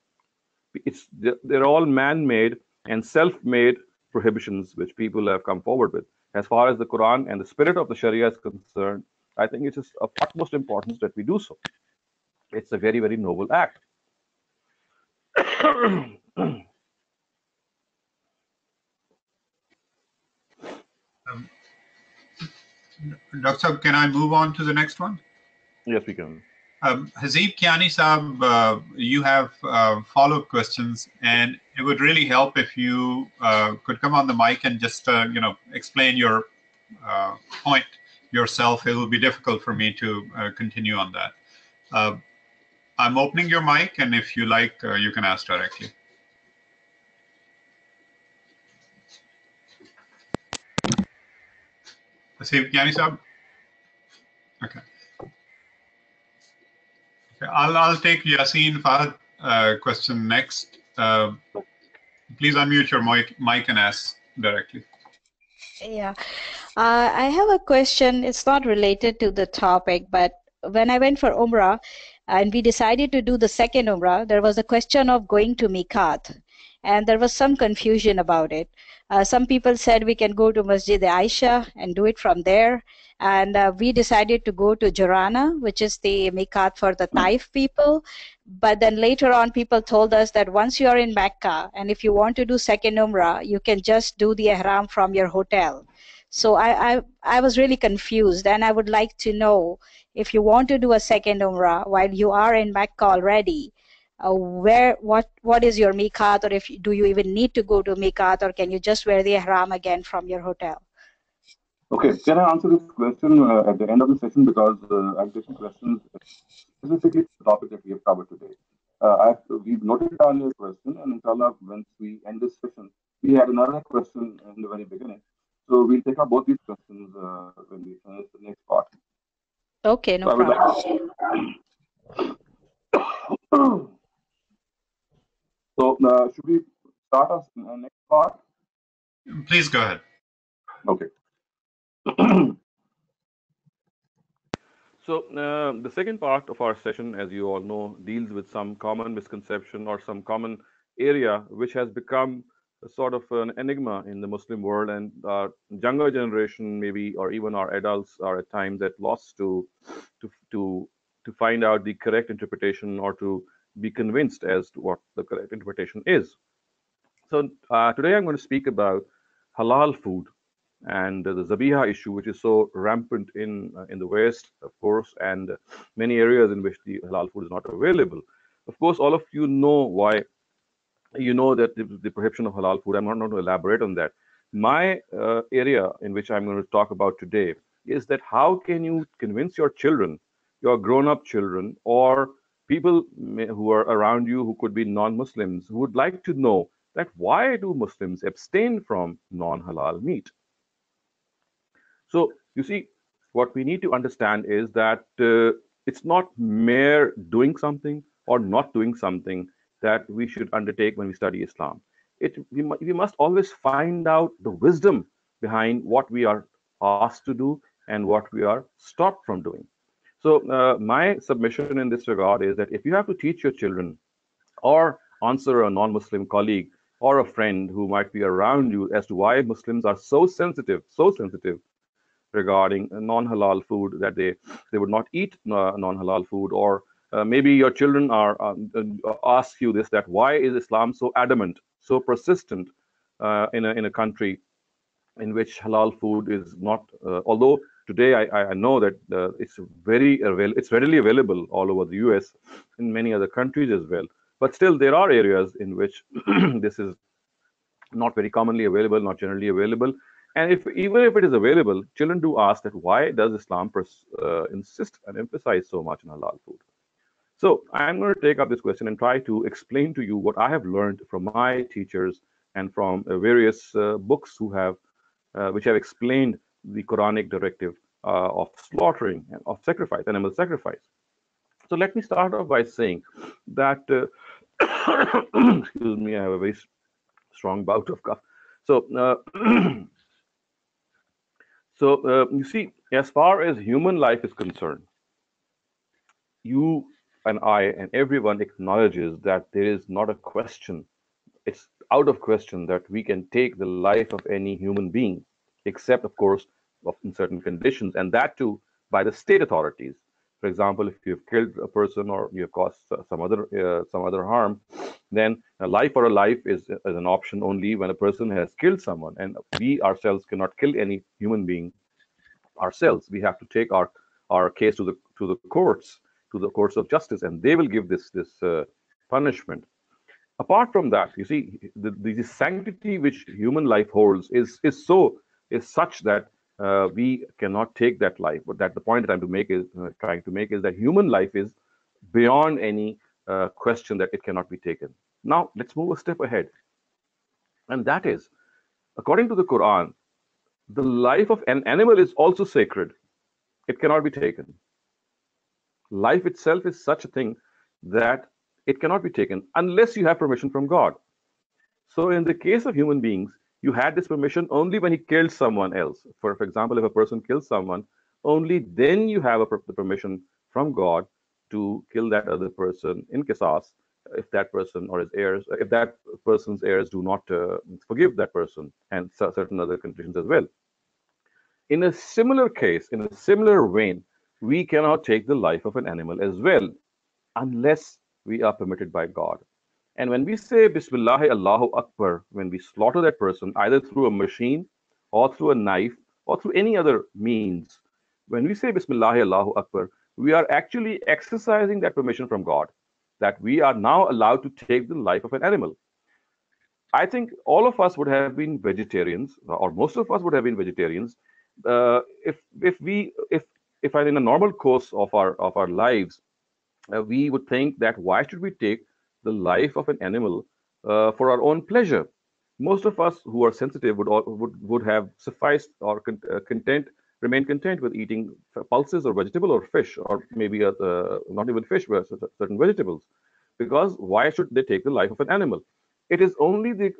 They're all man-made and self-made prohibitions which people have come forward with. As far as the Quran and the spirit of the Sharia is concerned, I think it is of utmost importance that we do so. It's a very, very noble act. Dr. can I move on to the next one? Yes, we can. Hazeeb Kiani Saab, you have follow-up questions, and it would really help if you could come on the mic and just explain your point yourself. It will be difficult for me to continue on that. I'm opening your mic, and if you like, you can ask directly. Hazeeb Kiani Saab? Okay. I'll take Yasin Fahad question next. Please unmute your mic and ask directly. Yeah, I have a question. It's not related to the topic, but when I went for Umrah and we decided to do the second Umrah, there was a question of going to Miqat, and there was some confusion about it. Some people said we can go to Masjid Aisha and do it from there, and we decided to go to Jarana, which is the Miqat for the Taif people. But then later on, people told us that once you are in Mecca, and if you want to do second Umrah, you can just do the Ihram from your hotel. So I was really confused, and I would like to know, if you want to do a second Umrah while you are in Mecca already, what is your Miqat, or do you even need to go to Miqat, or can you just wear the Ihram again from your hotel? Okay, can I answer this question at the end of the session, because I've taken questions specifically to the topic that we have covered today. We've noted down your question, and inshallah, once we end this session, we had another question in the very beginning. So we'll take up both these questions when we finish the next part. Okay, no So I would problem. like. So should we start our next part? Please go ahead. Okay. So the second part of our session, as you all know, deals with some common misconception or some common area which has become a sort of an enigma in the Muslim world, and our younger generation, maybe, or even our adults, are at times at loss to to to find out the correct interpretation or to be convinced as to what the correct interpretation is. So today I'm going to speak about halal food and the zabiha issue, which is so rampant in the West, of course, and many areas in which the halal food is not available. Of course, all of you know why. You know that the prohibition of halal food. I'm not going to elaborate on that. My area in which I'm going to talk about today is that how can you convince your children, your grown-up children, or people who are around you who could be non-Muslims who would like to know that why do Muslims abstain from non-halal meat? So, you see, what we need to understand is that it's not mere doing something or not doing something that we should undertake when we study Islam. We must always find out the wisdom behind what we are asked to do and what we are stopped from doing. So, my submission in this regard is that if you have to teach your children or answer a non-Muslim colleague or a friend who might be around you as to why Muslims are so sensitive regarding non-halal food, that they would not eat non-halal food, or maybe your children are ask you this, that why is Islam so adamant, so persistent in a country in which halal food is not, although today I know that it's readily available all over the US, in many other countries as well, but still there are areas in which this is not very commonly available, not generally available. And even if it is available, children do ask that why does Islam insist and emphasize so much on halal food? So I'm going to take up this question and try to explain to you what I have learned from my teachers and from various books which have explained the Quranic directive of slaughtering and of sacrifice, animal sacrifice. So let me start off by saying that, excuse me, I have a very strong bout of cough. So, you see, as far as human life is concerned, you and I and everyone acknowledges that there is not a question, it's out of question that we can take the life of any human being, except, of course, in certain conditions, and that too by the state authorities. For example, if you've killed a person or you have caused some other harm, then a life or a life is an option only when a person has killed someone, and we ourselves cannot kill any human being ourselves. We have to take our case to the courts of justice, and they will give this punishment. Apart from that, you see, the sanctity which human life holds is such that we cannot take that life. But that the point that I'm trying to make is that human life is beyond any question that it cannot be taken. Now let's move a step ahead, and that is, according to the Quran, the life of an animal is also sacred. It cannot be taken. Life itself is such a thing that it cannot be taken unless you have permission from God. So in the case of human beings, you had this permission only when he killed someone else. For example, if a person kills someone, only then you have the permission from God to kill that other person in qisas, if that person or his heirs, if that person's heirs do not forgive that person, and certain other conditions as well. In a similar case, in a similar vein, we cannot take the life of an animal as well, unless we are permitted by God. And when we say Bismillah Allahu Akbar, when we slaughter that person, either through a machine or through a knife or through any other means, when we say Bismillah Allahu Akbar, we are actually exercising that permission from God, that we are now allowed to take the life of an animal. I think all of us would have been vegetarians, or most of us would have been vegetarians, if in a normal course of our lives, we would think that why should we take the life of an animal for our own pleasure? Most of us who are sensitive would have sufficed or content remain content with eating pulses or vegetable or fish, or maybe not even fish, but certain vegetables. Because why should they take the life of an animal? It is only the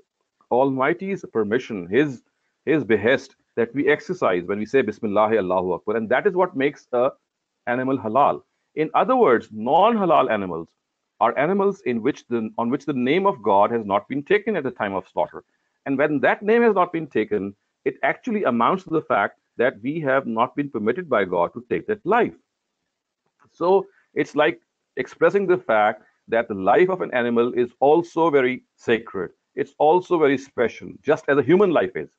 Almighty's permission, His behest that we exercise when we say Bismillah Allahu Akbar, and that is what makes a animal halal. In other words, non-halal animals are animals on which the name of God has not been taken at the time of slaughter. And when that name has not been taken, it actually amounts to the fact that we have not been permitted by God to take that life. So it's like expressing the fact that the life of an animal is also very sacred. It's also very special, just as a human life is.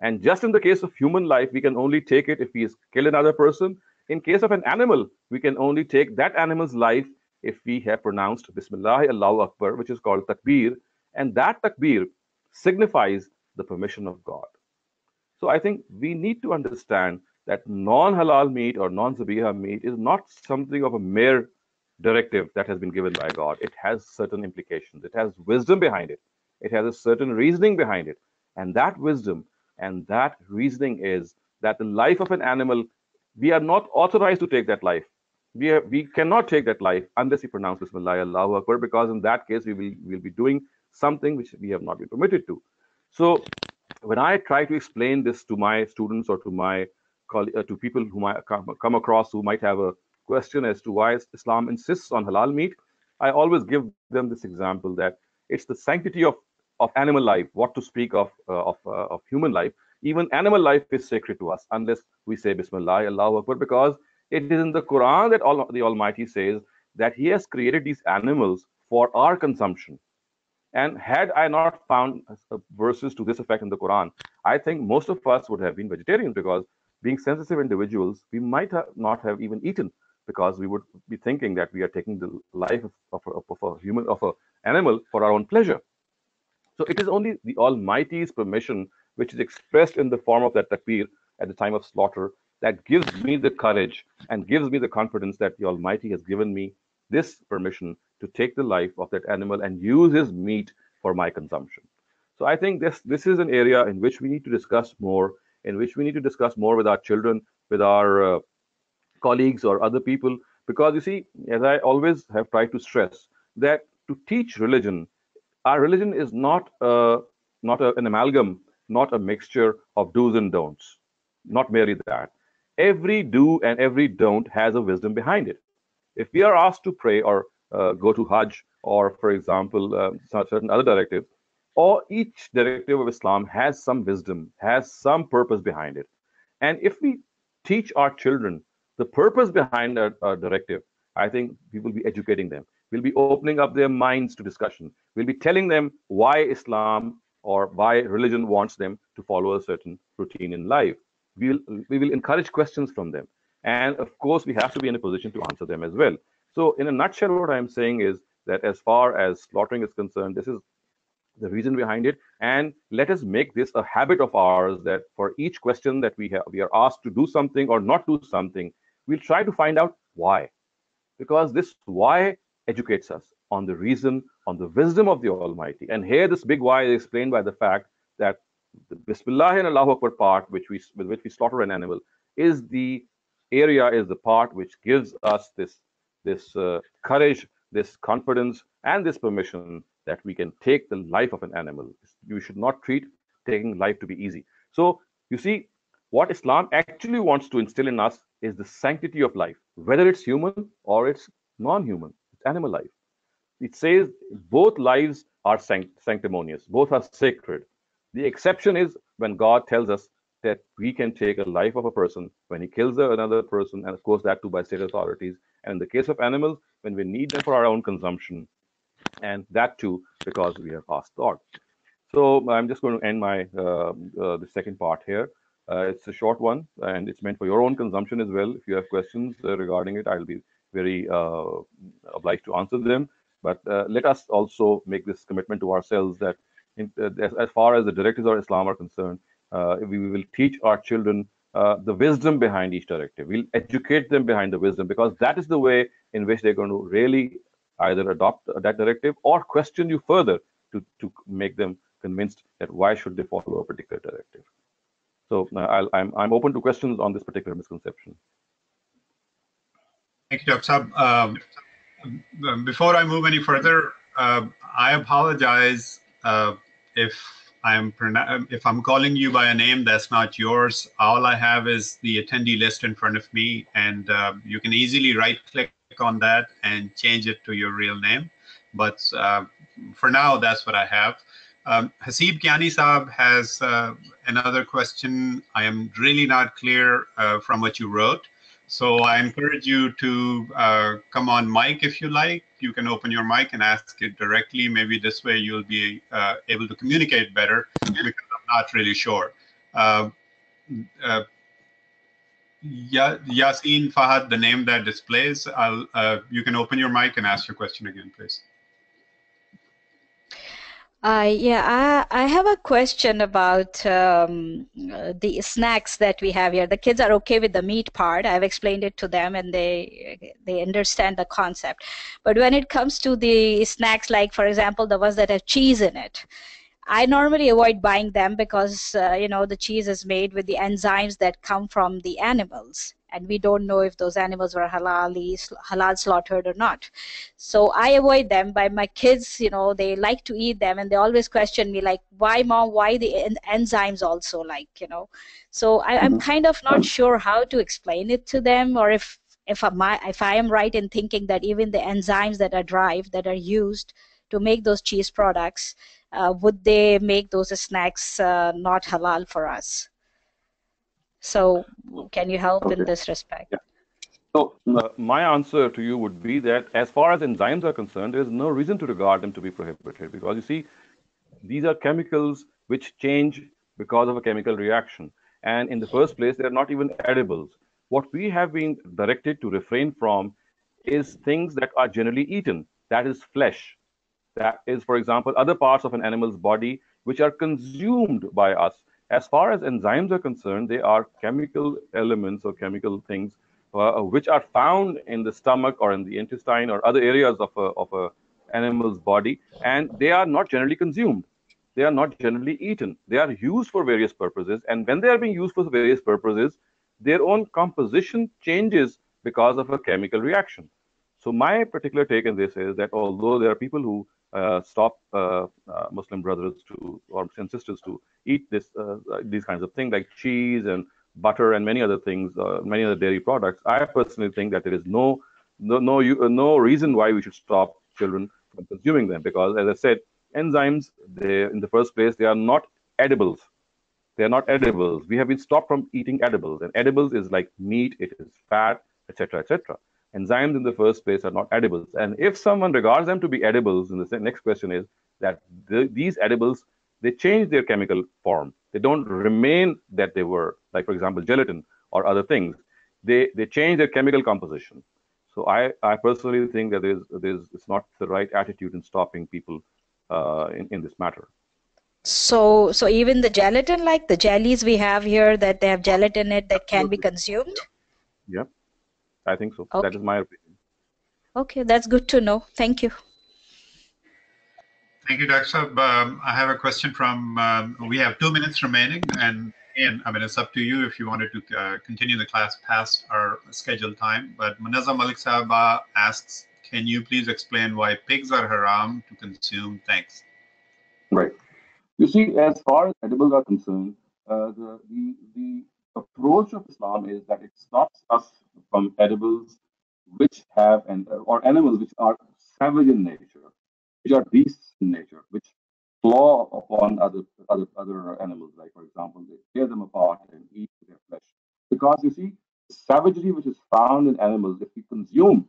And just in the case of human life, we can only take it if we kill another person. In case of an animal, we can only take that animal's life if we have pronounced Bismillah Allahu Akbar, which is called takbir. And that takbir signifies the permission of God. So I think we need to understand that non-halal meat or non-zabiha meat is not something of a mere directive that has been given by God. It has certain implications. It has wisdom behind it. It has a certain reasoning behind it. And that wisdom and that reasoning is that the life of an animal, we are not authorized to take that life. We cannot take that life unless we pronounce Bismillah Allahu Akbar, because in that case we will be doing something which we have not been permitted to. So when I try to explain this to my students or to my to people who might come across who might have a question as to why Islam insists on halal meat, I always give them this example that it's the sanctity of animal life, what to speak of human life. Even animal life is sacred to us unless we say Bismillah Allahu Akbar, because it is in the Quran that the Almighty says that He has created these animals for our consumption. And had I not found verses to this effect in the Quran, I think most of us would have been vegetarians, because being sensitive individuals, we might not have even eaten, because we would be thinking that we are taking the life of an animal for our own pleasure. So it is only the Almighty's permission, which is expressed in the form of that takbir at the time of slaughter, that gives me the courage and gives me the confidence that the Almighty has given me this permission to take the life of that animal and use his meat for my consumption. So I think this is an area in which we need to discuss more, with our children, with our colleagues or other people, because you see, as I always have tried to stress, that to teach religion, our religion is not an amalgam, not a mixture of do's and don'ts. Not merely that. Every do and every don't has a wisdom behind it. If we are asked to pray or go to Hajj, or, for example, certain other directives, or each directive of Islam has some wisdom, has some purpose behind it. And if we teach our children the purpose behind a directive, I think we will be educating them. We'll be opening up their minds to discussion. We'll be telling them why Islam or why religion wants them to follow a certain routine in life. We will encourage questions from them. And of course, we have to be in a position to answer them as well. So in a nutshell, what I'm saying is that as far as slaughtering is concerned, this is the reason behind it. And let us make this a habit of ours, that for each question that we are asked to do something or not do something, we'll try to find out why. Because this why educates us on the reason, on the wisdom of the Almighty. And here this big why is explained by the fact that the Bismillah and Allahu Akbar part, with which we slaughter an animal, is the part which gives us this courage, this confidence, and this permission that we can take the life of an animal. You should not treat taking life to be easy. So you see, what Islam actually wants to instill in us is the sanctity of life, whether it's human or it's non-human, it's animal life. It says both lives are sanctimonious, both are sacred. The exception is when God tells us that we can take a life of a person when he kills another person, and of course that too by state authorities. And in the case of animals, when we need them for our own consumption, and that too because we have asked God. So I'm just going to end the second part here. It's a short one, and it's meant for your own consumption as well. If you have questions regarding it, I'll be very obliged to answer them. But let us also make this commitment to ourselves that as far as the directives of Islam are concerned, we will teach our children the wisdom behind each directive. We'll educate them behind the wisdom, because that is the way in which they're going to really either adopt that directive or question you further to make them convinced that why should they follow a particular directive. So I'm open to questions on this particular misconception. Thank you, Dr. Saab. Before I move any further, I apologize if I'm calling you by a name that's not yours. All I have is the attendee list in front of me, and you can easily right-click on that and change it to your real name. But for now, that's what I have. Haseeb Kiani Saab has another question. I am really not clear from what you wrote. So I encourage you to come on mic if you like. You can open your mic and ask it directly. Maybe this way you'll be able to communicate better, because I'm not really sure. Yasin Fahad, the name that displays, you can open your mic and ask your question again, please. Yeah, I have a question about the snacks that we have here. The kids are okay with the meat part. I've explained it to them, and they understand the concept. But when it comes to the snacks, like for example, the ones that have cheese in it, I normally avoid buying them because the cheese is made with the enzymes that come from the animals, and we don't know if those animals were halal slaughtered or not. So I avoid them. But my kids, they like to eat them, and they always question me like, "Why, Mom? Why the enzymes also?" So I'm kind of not sure how to explain it to them, or if I am right in thinking that even the enzymes that are used to make those cheese products, would they make those snacks not halal for us? So can you help in this respect? Yeah. So my answer to you would be that as far as enzymes are concerned, there is no reason to regard them to be prohibited, because you see, these are chemicals which change because of a chemical reaction. And in the first place, they're not even edibles. What we have been directed to refrain from is things that are generally eaten. That is flesh. That is, for example, other parts of an animal's body which are consumed by us. As far as enzymes are concerned, they are chemical elements or chemical things which are found in the stomach or in the intestine or other areas of a animal's body, and they are not generally consumed. They are not generally eaten. They are used for various purposes, and when they are being used for various purposes, their own composition changes because of a chemical reaction. So my particular take on this is that although there are people who stop Muslim brothers to or sisters to eat these kinds of things like cheese and butter and many other things, many other dairy products, I personally think that there is no reason why we should stop children from consuming them, because, as I said, enzymes, in the first place, they are not edibles. They are not edibles. We have been stopped from eating edibles, and edibles is like meat, it is fat, etc., etc. Enzymes in the first place are not edibles, and if someone regards them to be edibles, then the next question is that these edibles, they change their chemical form. They don't remain that they were, like for example gelatin or other things. They change their chemical composition. So I personally think that it's not the right attitude in stopping people in this matter. So even the gelatin, like the jellies we have here, that they have gelatin in it that can be consumed? Yeah, I think so. Okay. That is my opinion. Okay, that's good to know. Thank you. Thank you, Dr. Saab. I have a question from, we have 2 minutes remaining, and it's up to you if you wanted to continue the class past our scheduled time. But Munazzam Malik Saab asks, can you please explain why pigs are haram to consume? Thanks. Right. You see, as far as edibles are concerned, the approach of Islam is that it stops us from edibles which have or animals which are savage in nature, which are beasts in nature, which claw upon other animals. Like for example, they tear them apart and eat their flesh. Because you see, savagery which is found in animals, if we consume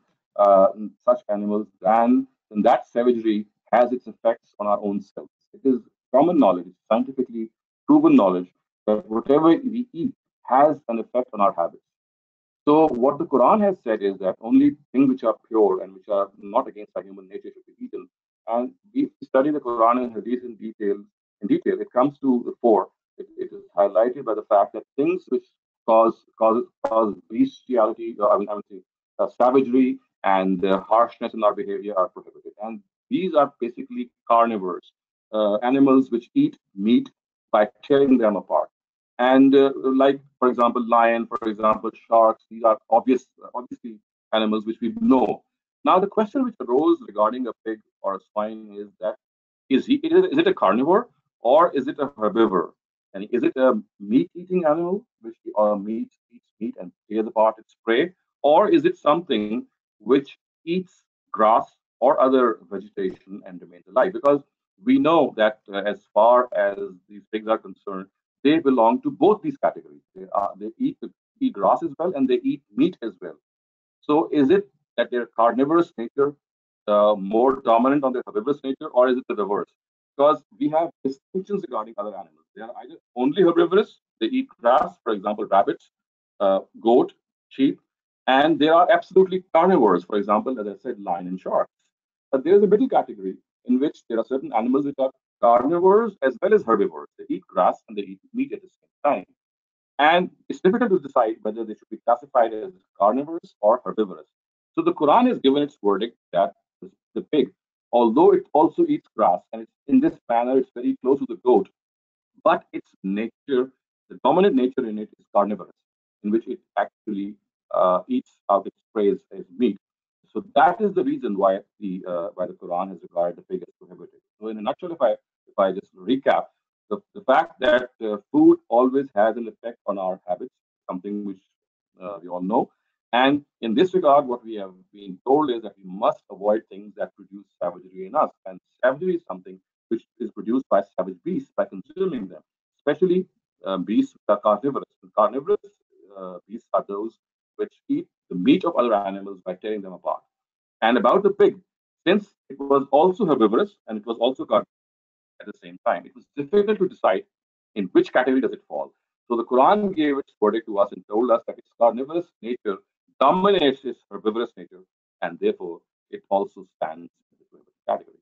such animals, then that savagery has its effects on our own selves. It is common knowledge, scientifically proven knowledge, that whatever we eat has an effect on our habits. So what the Quran has said is that only things which are pure and which are not against our human nature should be eaten. And if we study the Quran and Hadith in detail, it comes to the fore. It is highlighted by the fact that things which cause bestiality, I would say, savagery and harshness in our behavior are prohibited. And these are basically carnivores, animals which eat meat by tearing them apart. And like, for example, lion, for example, sharks, these are obviously animals which we know. Now, the question which arose regarding a pig or a swine is that is it a carnivore or is it a herbivore? And is it a meat-eating animal which meat eats meat and tears apart its prey, or is it something which eats grass or other vegetation and remains alive? Because we know that as far as these pigs are concerned, they belong to both these categories. They eat grass as well and they eat meat as well. So is it that their carnivorous nature more dominant on their herbivorous nature, or is it the reverse? Because we have distinctions regarding other animals. They are either only herbivorous, they eat grass, for example, rabbits, goat, sheep, and they are absolutely carnivores, for example, as I said, lion and sharks. But there is a middle category in which there are certain animals which are carnivores as well as herbivores. They eat grass and they eat meat at the same time. And it's difficult to decide whether they should be classified as carnivores or herbivorous. So the Quran has given its verdict that the pig, although it also eats grass, and it's in this manner, it's very close to the goat, but its nature, the dominant nature in it is carnivorous, in which it actually eats out its prey as meat. So that is the reason why the Quran has regarded the pig as prohibited. So in a nutshell, if I just recap, the fact that food always has an effect on our habits, something which we all know. And in this regard, what we have been told is that we must avoid things that produce savagery in us. And savagery is something which is produced by savage beasts by consuming them, especially beasts that are carnivorous. And carnivorous beasts are those which eat the meat of other animals by tearing them apart. And about the pig, since it was also herbivorous and it was also carnivorous at the same time, it was difficult to decide in which category does it fall. So the Quran gave its verdict to us and told us that its carnivorous nature dominates its herbivorous nature, and therefore it also stands in the prohibited category.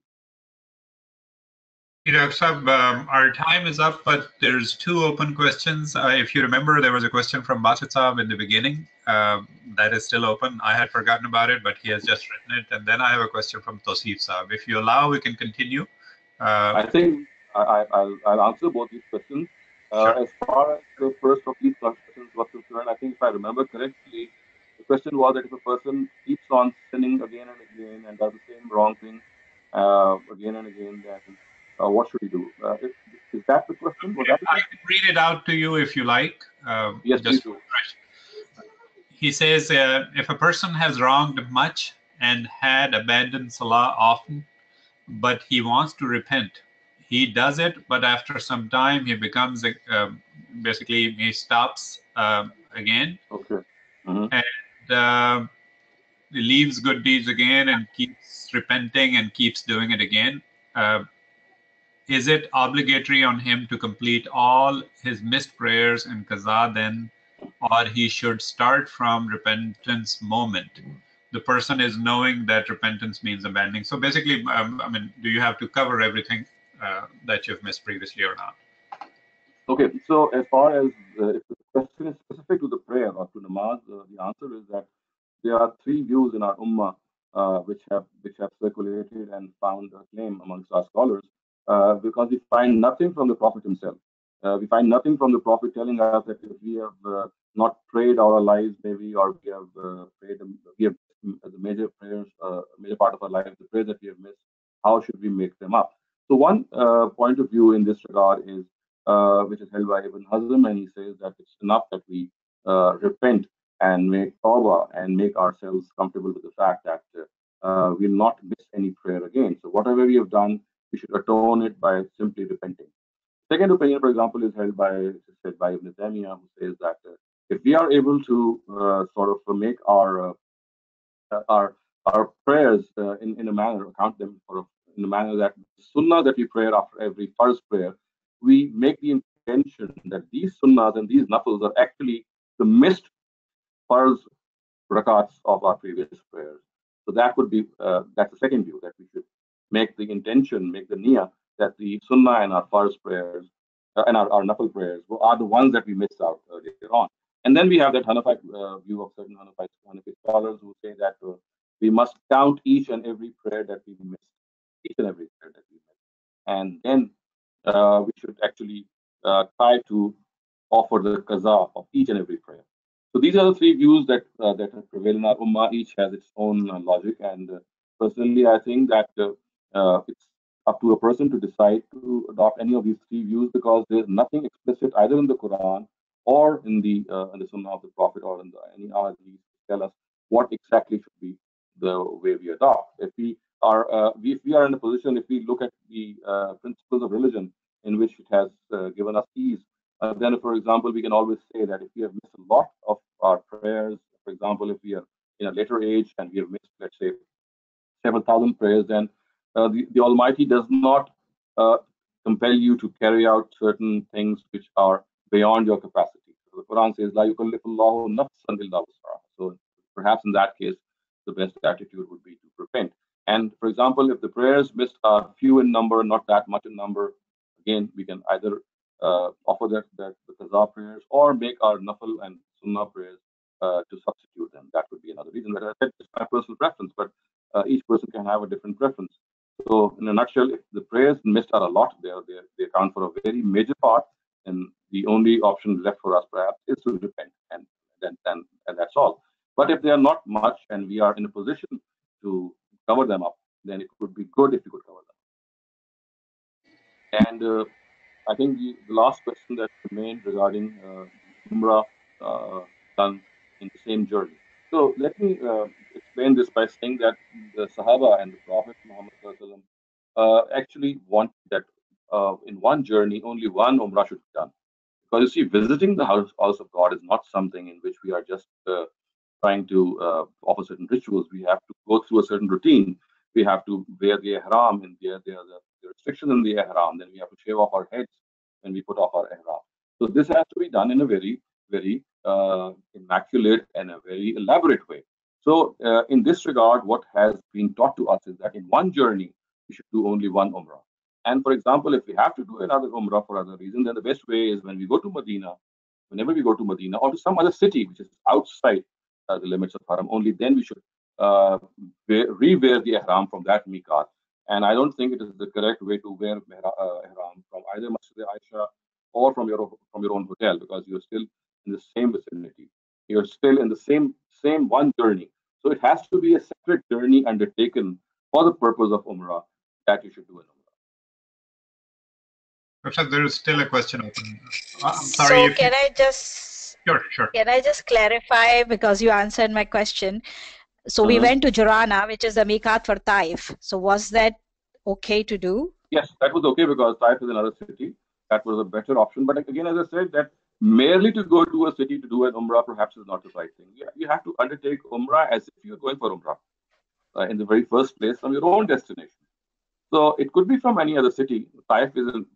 Our time is up, but there's two open questions. If you remember, there was a question from Basit Saab in the beginning that is still open. I had forgotten about it, but he has just written it. And then I have a question from Tosif Saab. If you allow, we can continue. I think I'll answer both these questions. Sure. As far as the first of these questions was concerned, I think if I remember correctly, the question was that if a person keeps on sinning again and again and does the same wrong thing again and again, then what should he do? Is that the question? Was that the I question? can read it out to you if you like. Yes, please Just do. He says, if a person has wronged much and had abandoned Salah often, but he wants to repent, he does it, but after some time he becomes, basically, he stops again Okay. Mm-hmm. and leaves good deeds again and keeps repenting and keeps doing it again. Uh, is it obligatory on him to complete all his missed prayers and qaza then, or he should start from repentance moment? The person is knowing that repentance means abandoning. So basically, I mean, do you have to cover everything that you've missed previously or not? Okay, so as far as if the question is specific to the prayer or to namaz, the answer is that there are three views in our ummah which have circulated and found a claim amongst our scholars because we find nothing from the Prophet himself. We find nothing from the Prophet telling us that if we have not prayed our lives, maybe, or we have we have the major prayers, major part of our lives, the prayers that we have missed, how should we make them up? So one point of view in this regard is which is held by Ibn Hazm, and he says that it's enough that we repent and make tawbah and make ourselves comfortable with the fact that we'll not miss any prayer again. So whatever we have done, we should atone it by simply repenting. Second opinion, for example, is held by said by Ibn Taymiyyah, who says that if we are able to sort of make our prayers in a manner, count them in a manner that sunnah that we pray after every first prayer, we make the intention that these sunnahs and these nafils are actually the missed farz rakats of our previous prayers. So that would be that's the second view, that we should make the intention, make the niyyah that the sunnah and our farz prayers and our nafil prayers are the ones that we missed out earlier on. And then we have that Hanafite view of certain Hanafi scholars who say that we must count each and every prayer that we missed, each and every prayer that we missed, and then we should actually try to offer the qaza of each and every prayer. So these are the three views that have prevailed in our ummah. Each has its own logic, and personally, I think that it's up to a person to decide to adopt any of these three views, because there's nothing explicit either in the Quran or in the Sunnah of the Prophet or in any other hadith to tell us what exactly should be the way we adopt. If we are in a position, if we look at the principles of religion in which it has given us ease, then, for example, we can always say that if we have missed a lot of our prayers, for example, if we are in a later age and we have missed, let's say, several thousand prayers, then the Almighty does not uh, compel you to carry out certain things which are beyond your capacity. So the Quran says, "La yukallifullahu nafsan illa wus'aha." So perhaps in that case, the best attitude would be to repent. And for example, if the prayers missed are few in number, not that much in number, again, we can either offer that the qaza prayers or make our nafal and sunnah prayers to substitute them. That would be another reason. That I said it's my personal preference, but each person can have a different preference. So, in a nutshell, if the prayers missed are a lot, they account for a very major part, and the only option left for us perhaps is to repent, and that's all. But if they are not much, and we are in a position to cover them up, then it would be good if we could cover them. And I think the last question that remained regarding Umrah done in the same journey. So let me explain this by saying that the Sahaba and the Prophet Muhammad actually want that in one journey only one Umrah should be done. Because you see, visiting the house of God is not something in which we are just trying to offer certain rituals. We have to go through a certain routine. We have to wear the ihram, and there are the restrictions in the ihram. Then we have to shave off our heads when we put off our ihram. So this has to be done in a very, very immaculate and a very elaborate way. So in this regard, what has been taught to us is that in one journey, we should do only one umrah. And for example, if we have to do another umrah for other reason, then the best way is when we go to Medina, whenever we go to Medina or to some other city which is outside the limits of Haram, only then we should re-wear the ihram from that miqat. And I don't think it is the correct way to wear ihram from either Masjid Aisha or from your own hotel, because you're still in the same vicinity. You're still in the same one journey. So it has to be a separate journey undertaken for the purpose of Umrah that you should do an Umrah. Rashad, there is still a question open. I'm sorry. So If you... Sure. can I just clarify, because you answered my question? So we went to Jurana, which is the miqat for Taif. So was that okay to do? Yes, that was okay, because Taif is another city. That was a better option. But again, as I said, that merely to go to a city to do an Umrah perhaps is not the right thing. You have to undertake Umrah as if you're going for Umrah in the very first place from your own destination. So it could be from any other city. Taif is,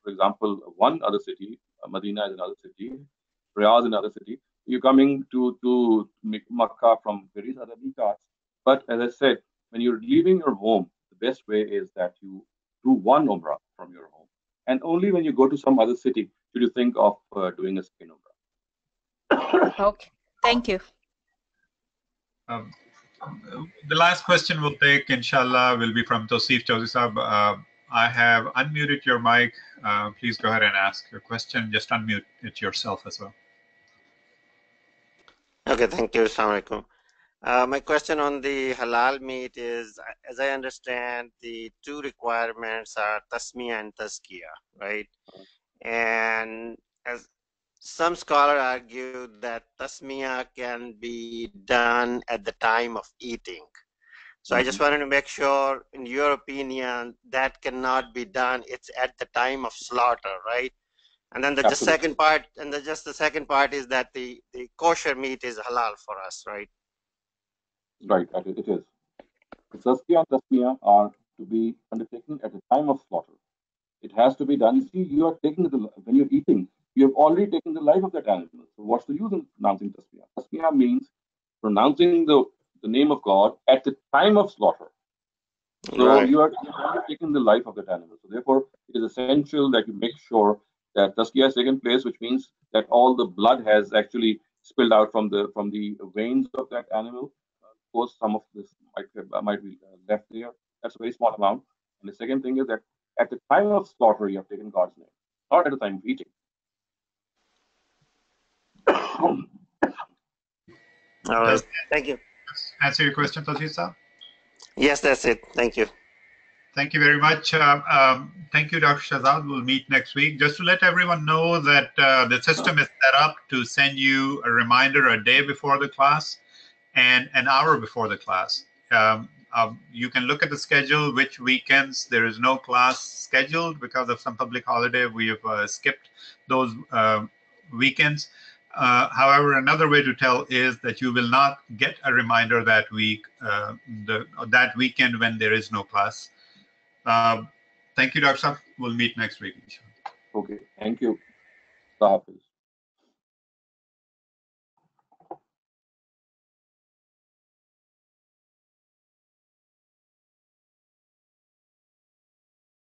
for example, one other city. Medina is another city. Riyadh is another city. You're coming to Makkah from various other miqats. But as I said, when you're leaving your home, the best way is that you do one umrah from your home. And only when you go to some other city should you think of doing a second umrah. Okay, thank you. The last question we'll take, inshallah, will be from Tosif Chaudhry. I have unmuted your mic. Please go ahead and ask your question. Just unmute it yourself as well. Okay, thank you. Assalamu alaikum. My question on the halal meat is, as I understand, the two requirements are tasmiyah and tazkiyah, right? And as some scholars argue that tasmiyah can be done at the time of eating. So I just wanted to make sure, in your opinion, that cannot be done. It's at the time of slaughter, right? And then the second part, the second part is that the kosher meat is halal for us, right? Right, it is. The tazkiyah and tasmiyah are to be undertaken at the time of slaughter. It has to be done. You see, you are taking when you're eating, you have already taken the life of that animal. So what's the use in pronouncing tasmiyah? Tasmiyah means pronouncing the name of God at the time of slaughter. So you are taking the life of that animal. So therefore, it is essential that you make sure that tazkiyah has taken place, which means that all the blood has actually spilled out from the veins of that animal. Of course, some of this might be left there. That's a very small amount. And the second thing is that at the time of slaughter, you have taken God's name, not at the time of eating. All right. Does Thank you. that answer your question, Tajiza? Yes, that's it. Thank you. Thank you very much. Thank you, Dr. Shehzad. We'll meet next week. Just to let everyone know that the system is set up to send you a reminder a day before the class and an hour before the class. You can look at the schedule, which weekends there is no class scheduled because of some public holiday. We have skipped those weekends. However, another way to tell is that you will not get a reminder that week, that weekend when there is no class. Thank you, Dr. Saab. We'll meet next week. Okay, thank you. Allah Hafiz.